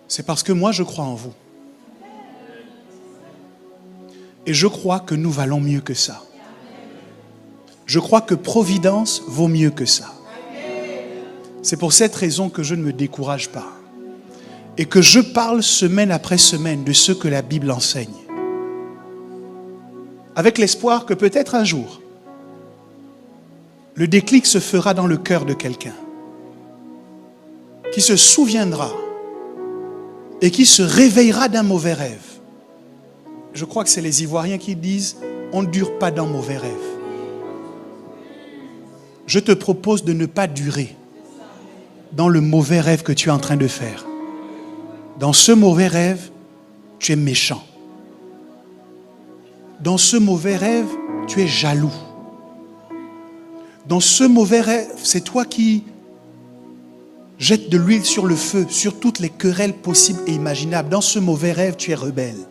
c'est parce que moi je crois en vous. Et je crois que nous valons mieux que ça. Je crois que Providence vaut mieux que ça. C'est pour cette raison que je ne me décourage pas. Et que je parle semaine après semaine de ce que la Bible enseigne. Avec l'espoir que peut-être un jour, le déclic se fera dans le cœur de quelqu'un qui se souviendra et qui se réveillera d'un mauvais rêve. Je crois que c'est les Ivoiriens qui disent « on ne dure pas dans mauvais rêve ». Je te propose de ne pas durer dans le mauvais rêve que tu es en train de faire. Dans ce mauvais rêve, tu es méchant. Dans ce mauvais rêve, tu es jaloux. Dans ce mauvais rêve, c'est toi qui jettes de l'huile sur le feu, sur toutes les querelles possibles et imaginables. Dans ce mauvais rêve, tu es rebelle.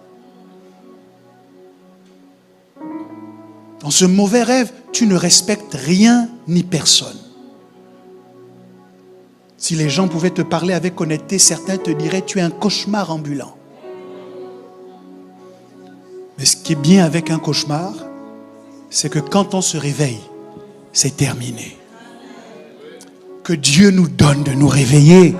Dans ce mauvais rêve, tu ne respectes rien ni personne. Si les gens pouvaient te parler avec honnêteté, certains te diraient tu es un cauchemar ambulant. Mais ce qui est bien avec un cauchemar, c'est que quand on se réveille, c'est terminé. Que Dieu nous donne de nous réveiller.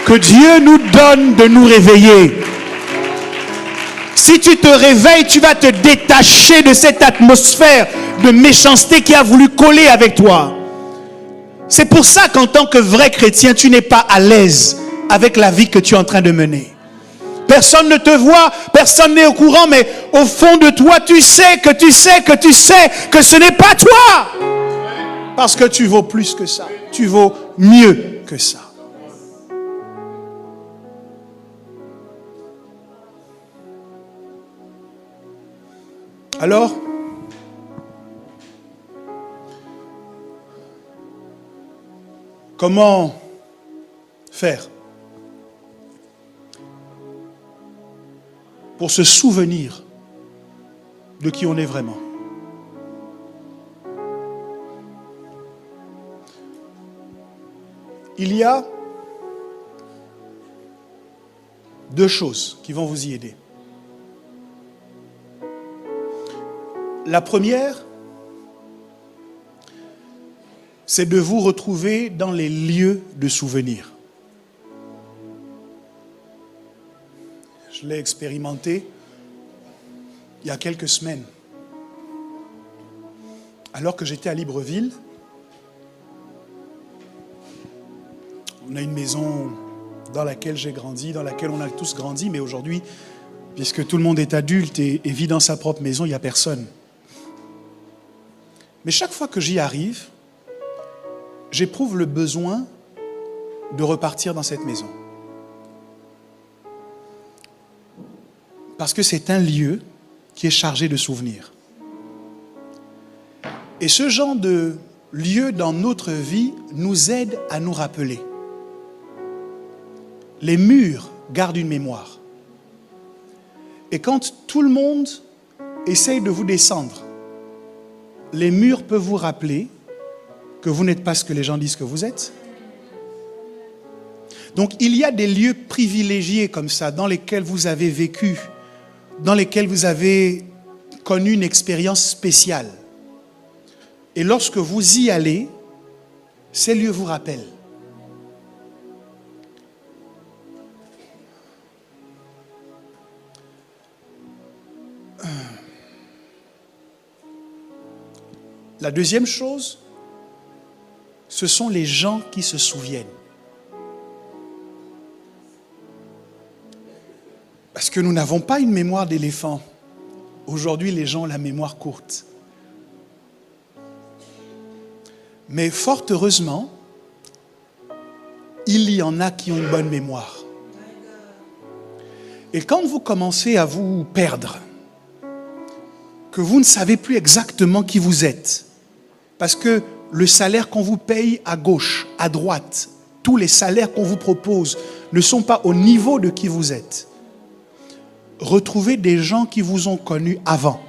Que Dieu nous donne de nous réveiller. Si tu te réveilles, tu vas te détacher de cette atmosphère de méchanceté qui a voulu coller avec toi. C'est pour ça qu'en tant que vrai chrétien, tu n'es pas à l'aise avec la vie que tu es en train de mener. Personne ne te voit, personne n'est au courant, mais au fond de toi, tu sais que ce n'est pas toi. Parce que tu vaux plus que ça. Tu vaux mieux que ça. Alors, comment faire pour se souvenir de qui on est vraiment? Il y a deux choses qui vont vous y aider. La première, c'est de vous retrouver dans les lieux de souvenirs. Je l'ai expérimenté il y a quelques semaines. Alors que j'étais à Libreville, on a une maison dans laquelle j'ai grandi, dans laquelle on a tous grandi, mais aujourd'hui, puisque tout le monde est adulte et vit dans sa propre maison, il n'y a personne. Mais chaque fois que j'y arrive, j'éprouve le besoin de repartir dans cette maison. Parce que c'est un lieu qui est chargé de souvenirs. Et ce genre de lieu dans notre vie nous aide à nous rappeler. Les murs gardent une mémoire. Et quand tout le monde essaye de vous descendre, les murs peuvent vous rappeler que vous n'êtes pas ce que les gens disent que vous êtes. Donc il y a des lieux privilégiés comme ça, dans lesquels vous avez vécu, dans lesquels vous avez connu une expérience spéciale. Et lorsque vous y allez, ces lieux vous rappellent. La deuxième chose, ce sont les gens qui se souviennent. Parce que nous n'avons pas une mémoire d'éléphant. Aujourd'hui, les gens ont la mémoire courte. Mais fort heureusement, il y en a qui ont une bonne mémoire. Et quand vous commencez à vous perdre, que vous ne savez plus exactement qui vous êtes, parce que le salaire qu'on vous paye à gauche, à droite, tous les salaires qu'on vous propose ne sont pas au niveau de qui vous êtes. Retrouvez des gens qui vous ont connu avant.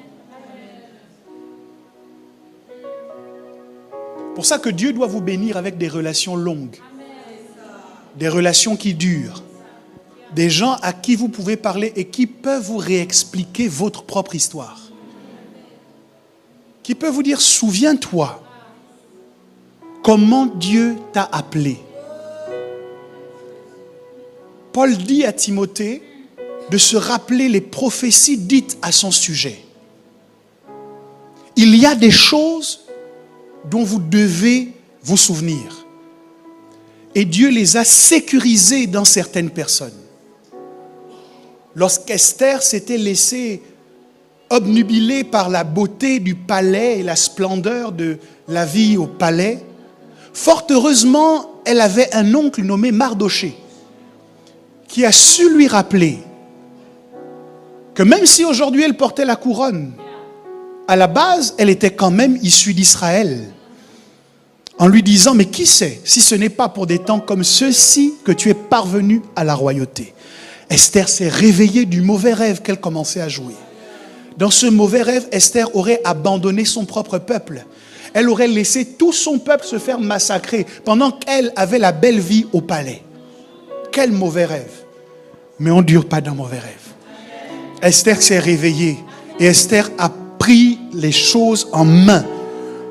Pour ça que Dieu doit vous bénir avec des relations longues, des relations qui durent, des gens à qui vous pouvez parler et qui peuvent vous réexpliquer votre propre histoire, qui peuvent vous dire, souviens-toi comment Dieu t'a appelé. Paul dit à Timothée de se rappeler les prophéties dites à son sujet. Il y a des choses dont vous devez vous souvenir. Et Dieu les a sécurisées dans certaines personnes. Lorsqu'Esther s'était laissée obnubilée par la beauté du palais et la splendeur de la vie au palais, fort heureusement, elle avait un oncle nommé Mardoché qui a su lui rappeler que même si aujourd'hui elle portait la couronne, à la base, elle était quand même issue d'Israël. En lui disant, mais qui sait, si ce n'est pas pour des temps comme ceux-ci que tu es parvenu à la royauté. Esther s'est réveillée du mauvais rêve qu'elle commençait à jouer. Dans ce mauvais rêve, Esther aurait abandonné son propre peuple. Elle aurait laissé tout son peuple se faire massacrer pendant qu'elle avait la belle vie au palais. Quel mauvais rêve. Mais on ne dure pas d'un mauvais rêve. Esther s'est réveillée et Esther a pris les choses en main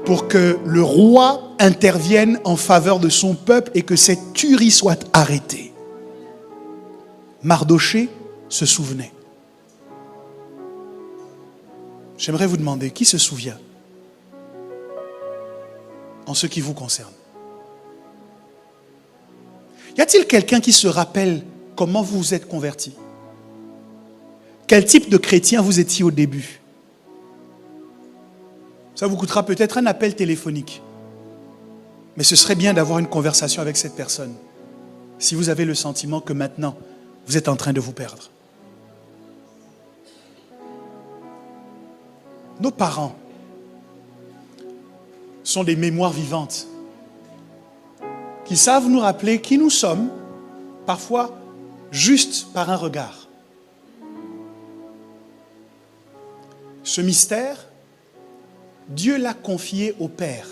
pour que le roi intervienne en faveur de son peuple et que cette tuerie soit arrêtée. Mardoché se souvenait. J'aimerais vous demander, qui se souvient en ce qui vous concerne? Y a-t-il quelqu'un qui se rappelle comment vous vous êtes converti? Quel type de chrétien vous étiez au début? Ça vous coûtera peut-être un appel téléphonique. Mais ce serait bien d'avoir une conversation avec cette personne. Si vous avez le sentiment que maintenant, vous êtes en train de vous perdre. Nos parents sont des mémoires vivantes qui savent nous rappeler qui nous sommes, parfois juste par un regard. Ce mystère, Dieu l'a confié au Père.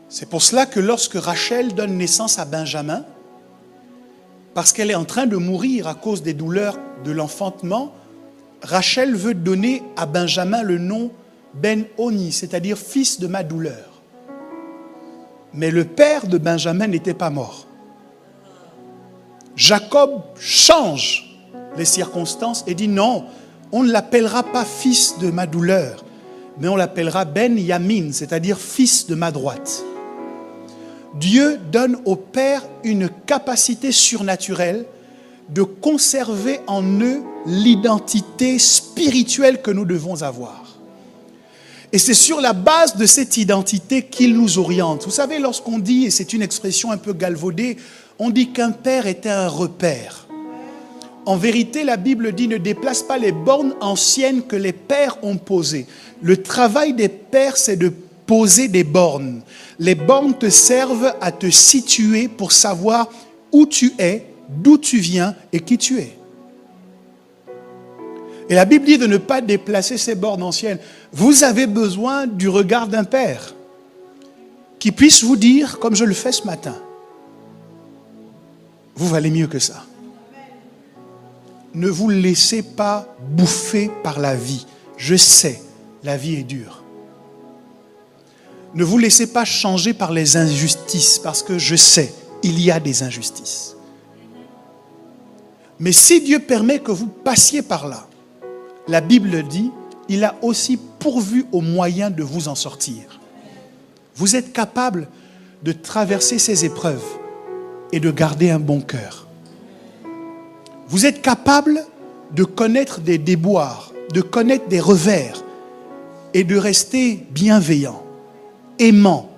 C'est pour cela que lorsque Rachel donne naissance à Benjamin, parce qu'elle est en train de mourir à cause des douleurs de l'enfantement, Rachel veut donner à Benjamin le nom Ben-Oni, c'est-à-dire fils de ma douleur. Mais le père de Benjamin n'était pas mort. Jacob change les circonstances et dit non, on ne l'appellera pas fils de ma douleur, mais on l'appellera Ben-Yamin, c'est-à-dire fils de ma droite. Dieu donne au père une capacité surnaturelle de conserver en eux l'identité spirituelle que nous devons avoir. Et c'est sur la base de cette identité qu'il nous oriente. Vous savez, lorsqu'on dit, et c'est une expression un peu galvaudée, on dit qu'un père était un repère. En vérité, la Bible dit ne déplace pas les bornes anciennes que les pères ont posées. Le travail des pères, c'est de poser des bornes. Les bornes te servent à te situer pour savoir où tu es, d'où tu viens et qui tu es. Et la Bible dit de ne pas déplacer ses bornes anciennes. Vous avez besoin du regard d'un père qui puisse vous dire, comme je le fais ce matin, vous valez mieux que ça. Ne vous laissez pas bouffer par la vie. Je sais, la vie est dure. Ne vous laissez pas changer par les injustices, parce que je sais, il y a des injustices. Mais si Dieu permet que vous passiez par là, la Bible dit, il a aussi pourvu aux moyens de vous en sortir. Vous êtes capable de traverser ces épreuves et de garder un bon cœur. Vous êtes capable de connaître des déboires, de connaître des revers et de rester bienveillant, aimant,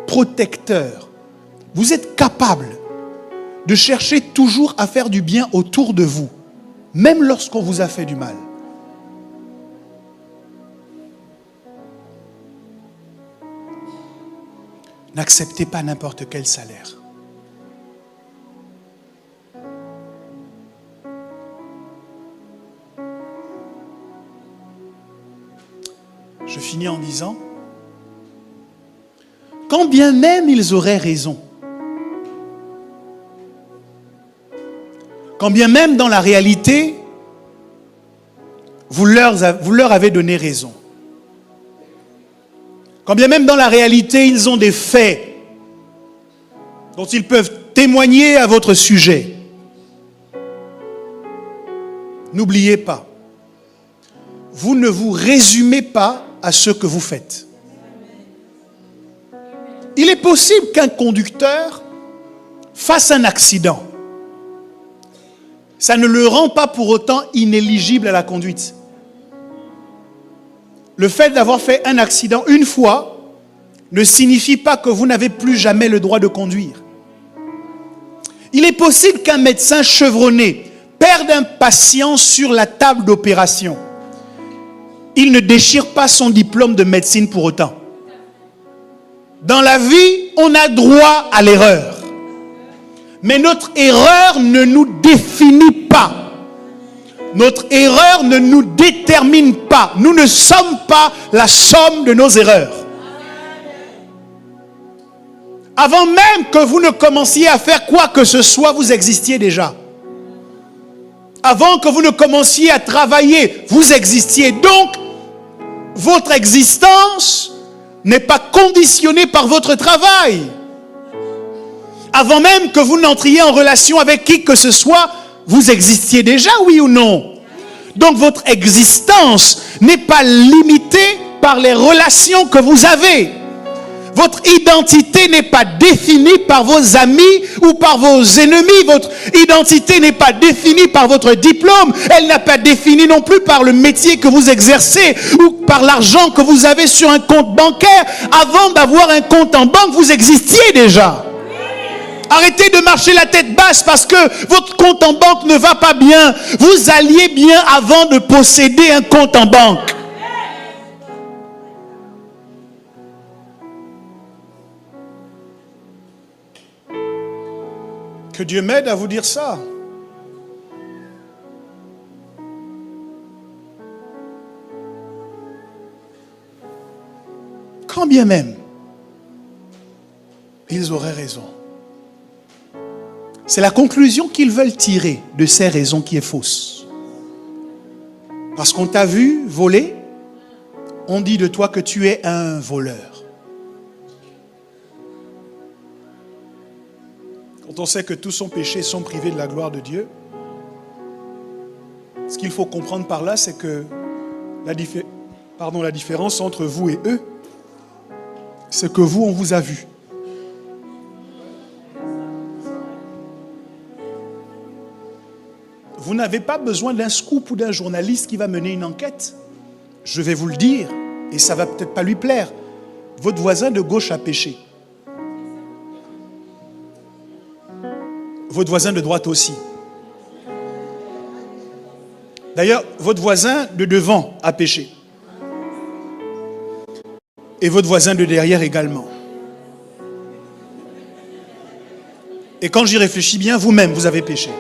protecteur. Vous êtes capable de chercher toujours à faire du bien autour de vous, même lorsqu'on vous a fait du mal. N'acceptez pas n'importe quel salaire. Je finis en disant, quand bien même ils auraient raison, quand bien même dans la réalité, vous leur avez donné raison, quand bien même dans la réalité, ils ont des faits dont ils peuvent témoigner à votre sujet, n'oubliez pas, vous ne vous résumez pas à ce que vous faites. Il est possible qu'un conducteur fasse un accident. Ça ne le rend pas pour autant inéligible à la conduite. Le fait d'avoir fait un accident une fois ne signifie pas que vous n'avez plus jamais le droit de conduire. Il est possible qu'un médecin chevronné perde un patient sur la table d'opération. Il ne déchire pas son diplôme de médecine pour autant. Dans la vie, on a droit à l'erreur. Mais notre erreur ne nous définit pas. Notre erreur ne nous détermine pas. Nous ne sommes pas la somme de nos erreurs. Avant même que vous ne commenciez à faire quoi que ce soit, vous existiez déjà. Avant que vous ne commenciez à travailler, vous existiez. Donc, votre existence n'est pas conditionnée par votre travail. Avant même que vous n'entriez en relation avec qui que ce soit, vous existiez déjà, oui ou non? Donc votre existence n'est pas limitée par les relations que vous avez. Votre identité n'est pas définie par vos amis ou par vos ennemis. Votre identité n'est pas définie par votre diplôme. Elle n'est pas définie non plus par le métier que vous exercez ou par l'argent que vous avez sur un compte bancaire. Avant d'avoir un compte en banque, vous existiez déjà. Arrêtez de marcher la tête basse parce que votre compte en banque ne va pas bien. Vous alliez bien avant de posséder un compte en banque. Que Dieu m'aide à vous dire ça. Quand bien même ils auraient raison. C'est la conclusion qu'ils veulent tirer de ces raisons qui est fausse. Parce qu'on t'a vu voler, on dit de toi que tu es un voleur. Quand on sait que tous sont péchés, sont privés de la gloire de Dieu, ce qu'il faut comprendre par là, c'est que la différence entre vous et eux, c'est que vous, on vous a vu. Vous n'avez pas besoin d'un scoop ou d'un journaliste qui va mener une enquête. Je vais vous le dire, et ça ne va peut-être pas lui plaire. Votre voisin de gauche a péché. Votre voisin de droite aussi. D'ailleurs, votre voisin de devant a péché. Et votre voisin de derrière également. Et quand j'y réfléchis bien, vous-même, vous avez péché.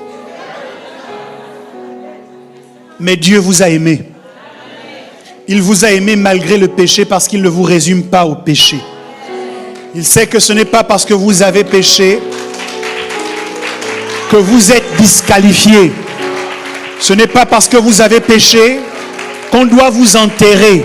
Mais Dieu vous a aimé. Il vous a aimé malgré le péché parce qu'il ne vous résume pas au péché. Il sait que ce n'est pas parce que vous avez péché que vous êtes disqualifié. Ce n'est pas parce que vous avez péché qu'on doit vous enterrer.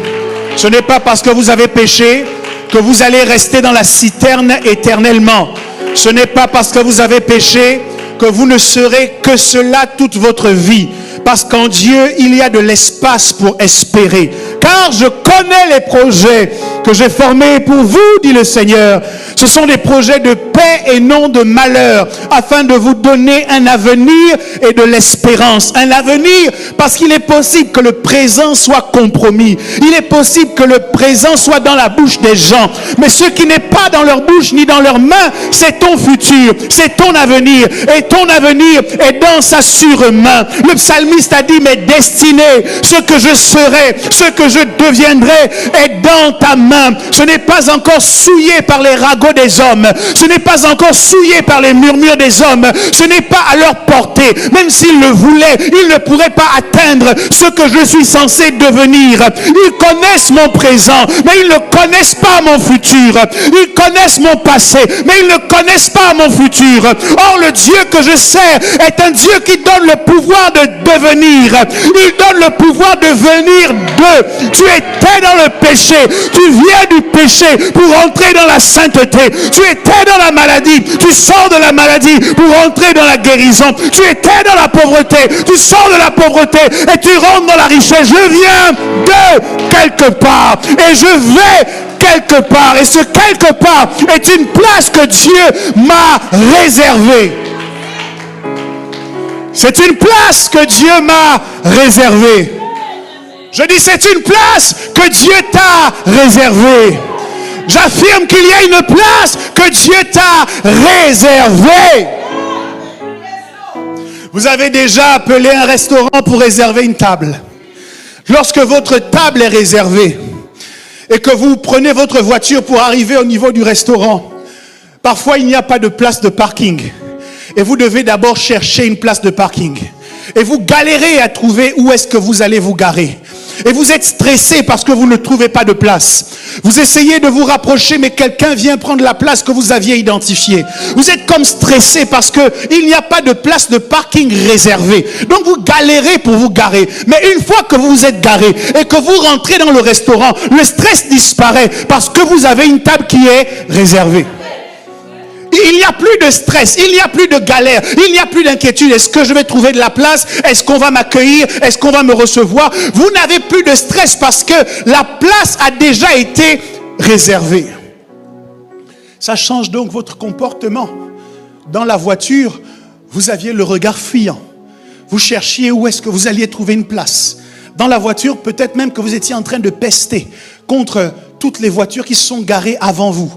Ce n'est pas parce que vous avez péché que vous allez rester dans la citerne éternellement. Ce n'est pas parce que vous avez péché que vous ne serez que cela toute votre vie. Parce qu'en Dieu, il y a de l'espace pour espérer. Car je connais les projets que j'ai formés pour vous, dit le Seigneur. Ce sont des projets de paix et non de malheur, afin de vous donner un avenir et de l'espérance. Un avenir, parce qu'il est possible que le présent soit compromis. Il est possible que le présent soit dans la bouche des gens. Mais ce qui n'est pas dans leur bouche ni dans leurs mains, c'est ton futur, c'est ton avenir. Et ton avenir est dans sa sûre-main. Le psalmiste a dit, mes destinées, ce que je serai, ce que je deviendrai, est dans ta main. Ce n'est pas encore souillé par les ragots des hommes. Ce n'est pas encore souillé par les murmures des hommes. Ce n'est pas à leur portée. Même s'ils le voulaient, ils ne pourraient pas atteindre ce que je suis censé devenir. Ils connaissent mon présent, mais ils ne connaissent pas mon futur. Ils connaissent mon passé, mais ils ne connaissent pas mon futur. Or, le Dieu que je sers est un Dieu qui donne le pouvoir de devenir. Il donne le pouvoir de venir de. Tu étais dans le péché. Tu viens du péché pour entrer dans la sainteté. Tu étais dans la maladie. Tu sors de la maladie pour entrer dans la guérison. Tu étais dans la pauvreté. Tu sors de la pauvreté et tu rentres dans la richesse. Je viens de quelque part et je vais quelque part. Et ce quelque part est une place que Dieu m'a réservée. C'est une place que Dieu m'a réservée. Je dis, c'est une place que Dieu t'a réservée. J'affirme qu'il y a une place que Dieu t'a réservée. Vous avez déjà appelé un restaurant pour réserver une table. Lorsque votre table est réservée et que vous prenez votre voiture pour arriver au niveau du restaurant, parfois il n'y a pas de place de parking. Et vous devez d'abord chercher une place de parking. Et vous galérez à trouver où est-ce que vous allez vous garer. Et vous êtes stressé parce que vous ne trouvez pas de place. Vous essayez de vous rapprocher, mais quelqu'un vient prendre la place que vous aviez identifiée. Vous êtes comme stressé parce qu'il n'y a pas de place de parking réservée. Donc vous galérez pour vous garer. Mais une fois que vous vous êtes garé et que vous rentrez dans le restaurant, le stress disparaît parce que vous avez une table qui est réservée. Il n'y a plus de stress, il n'y a plus de galère, il n'y a plus d'inquiétude. Est-ce que je vais trouver de la place? Est-ce qu'on va m'accueillir? Est-ce qu'on va me recevoir? Vous n'avez plus de stress parce que la place a déjà été réservée. Ça change donc votre comportement. Dans la voiture, vous aviez le regard fuyant. Vous cherchiez où est-ce que vous alliez trouver une place. Dans la voiture, peut-être même que vous étiez en train de pester contre toutes les voitures qui se sont garées avant vous.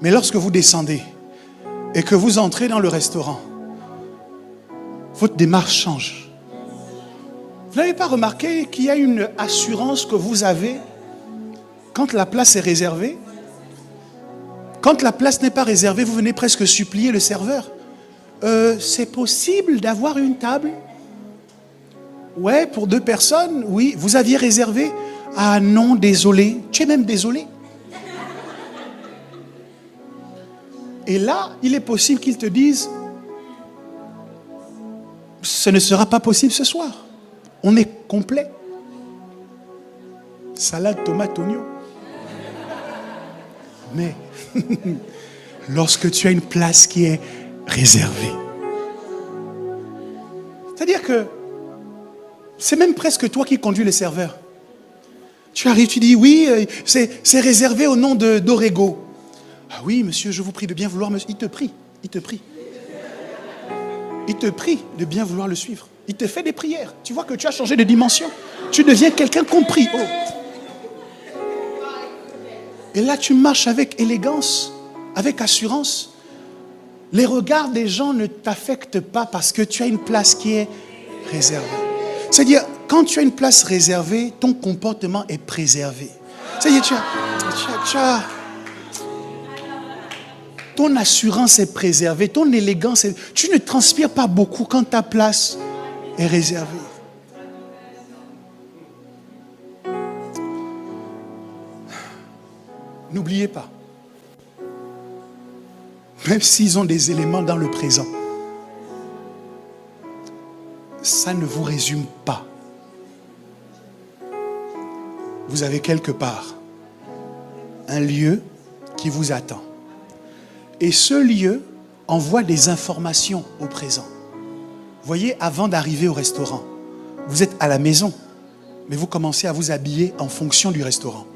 Mais lorsque vous descendez, et que vous entrez dans le restaurant, votre démarche change. Vous n'avez pas remarqué qu'il y a une assurance que vous avez quand la place est réservée? Quand la place n'est pas réservée, vous venez presque supplier le serveur. C'est possible d'avoir une table? Ouais, pour 2 personnes? Oui. Vous aviez réservé? Ah non, désolé. Tu es même désolé. Et là, il est possible qu'ils te disent, ce ne sera pas possible ce soir. On est complet. Salade, tomate, oignon. Mais lorsque tu as une place qui est réservée, c'est-à-dire que c'est même presque toi qui conduis le serveur. Tu arrives, tu dis, oui, c'est réservé au nom d'Orego. Ah oui, monsieur, je vous prie de bien vouloir me... Il te prie. Il te prie de bien vouloir le suivre. Il te fait des prières. Tu vois que tu as changé de dimension. Tu deviens quelqu'un compris. Oh. Et là, tu marches avec élégance, avec assurance. Les regards des gens ne t'affectent pas parce que tu as une place qui est réservée. C'est-à-dire, quand tu as une place réservée, ton comportement est préservé. C'est-à-dire, tu as ton assurance est préservée, ton élégance est... Tu ne transpires pas beaucoup quand ta place est réservée. N'oubliez pas. Même s'ils ont des éléments dans le présent, ça ne vous résume pas. Vous avez quelque part un lieu qui vous attend. Et ce lieu envoie des informations au présent. Voyez, avant d'arriver au restaurant, vous êtes à la maison, mais vous commencez à vous habiller en fonction du restaurant.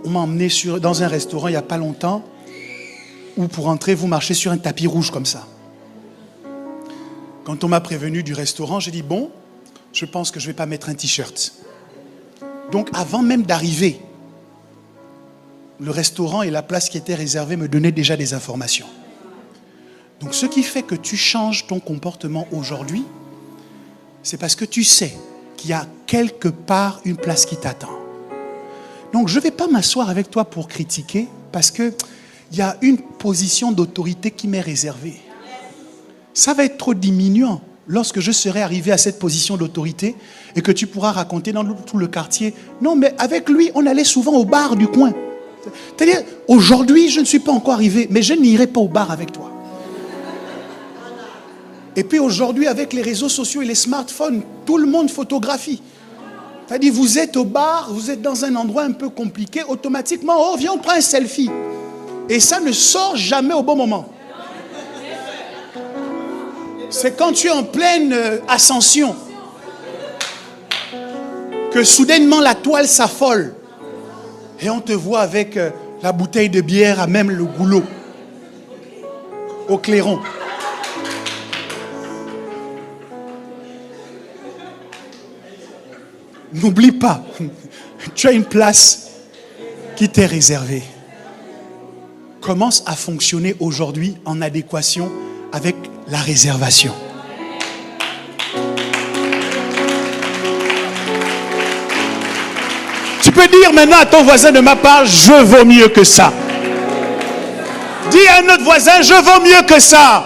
On m'a emmené dans un restaurant il n'y a pas longtemps, où pour entrer, vous marchez sur un tapis rouge comme ça. Quand on m'a prévenu du restaurant, j'ai dit, bon, je pense que je ne vais pas mettre un t-shirt. Donc avant même d'arriver, le restaurant et la place qui était réservée me donnaient déjà des informations. Donc ce qui fait que tu changes ton comportement aujourd'hui, c'est parce que tu sais qu'il y a quelque part une place qui t'attend. Donc je ne vais pas m'asseoir avec toi pour critiquer, parce qu'il y a une position d'autorité qui m'est réservée. Ça va être trop diminuant lorsque je serai arrivé à cette position d'autorité et que tu pourras raconter dans tout le quartier. Non, mais avec lui, on allait souvent au bar du coin. C'est-à-dire, aujourd'hui, je ne suis pas encore arrivé, mais je n'irai pas au bar avec toi. Et puis aujourd'hui, avec les réseaux sociaux et les smartphones, tout le monde photographie. C'est-à-dire, vous êtes au bar, vous êtes dans un endroit un peu compliqué, automatiquement, oh, viens, on prend un selfie. Et ça ne sort jamais au bon moment. C'est quand tu es en pleine ascension que soudainement la toile s'affole. Et on te voit avec la bouteille de bière à même le goulot, au clairon. N'oublie pas, tu as une place qui t'est réservée. Commence à fonctionner aujourd'hui en adéquation avec la réservation. Tu peux dire maintenant à ton voisin de ma part, je vaux mieux que ça. Dis à un autre voisin, je vaux mieux que ça.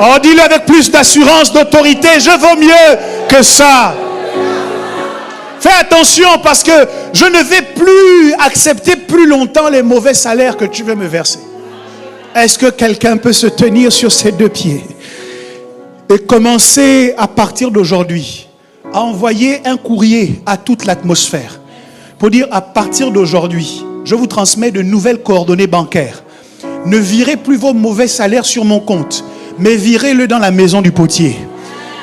Oh, dis-le avec plus d'assurance, d'autorité, je vaux mieux que ça. Fais attention parce que je ne vais plus accepter plus longtemps les mauvais salaires que tu veux me verser. Est-ce que quelqu'un peut se tenir sur ses deux pieds et commencer à partir d'aujourd'hui à envoyer un courrier à toute l'atmosphère pour dire à partir d'aujourd'hui, je vous transmets de nouvelles coordonnées bancaires. Ne virez plus vos mauvais salaires sur mon compte, mais virez-le dans la maison du potier.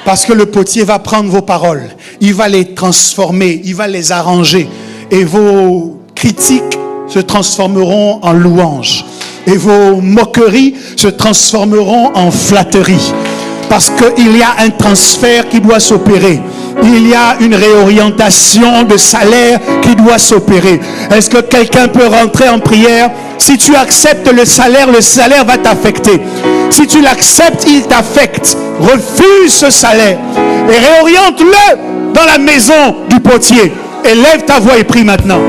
Parce que le potier va prendre vos paroles, il va les transformer, il va les arranger. Et vos critiques se transformeront en louanges. Et vos moqueries se transformeront en flatteries. Parce qu'il y a un transfert qui doit s'opérer. Il y a une réorientation de salaire qui doit s'opérer. Est-ce que quelqu'un peut rentrer en prière? Si tu acceptes le salaire va t'affecter. Si tu l'acceptes, il t'affecte. Refuse ce salaire et réoriente-le dans la maison du potier. Élève ta voix et prie maintenant.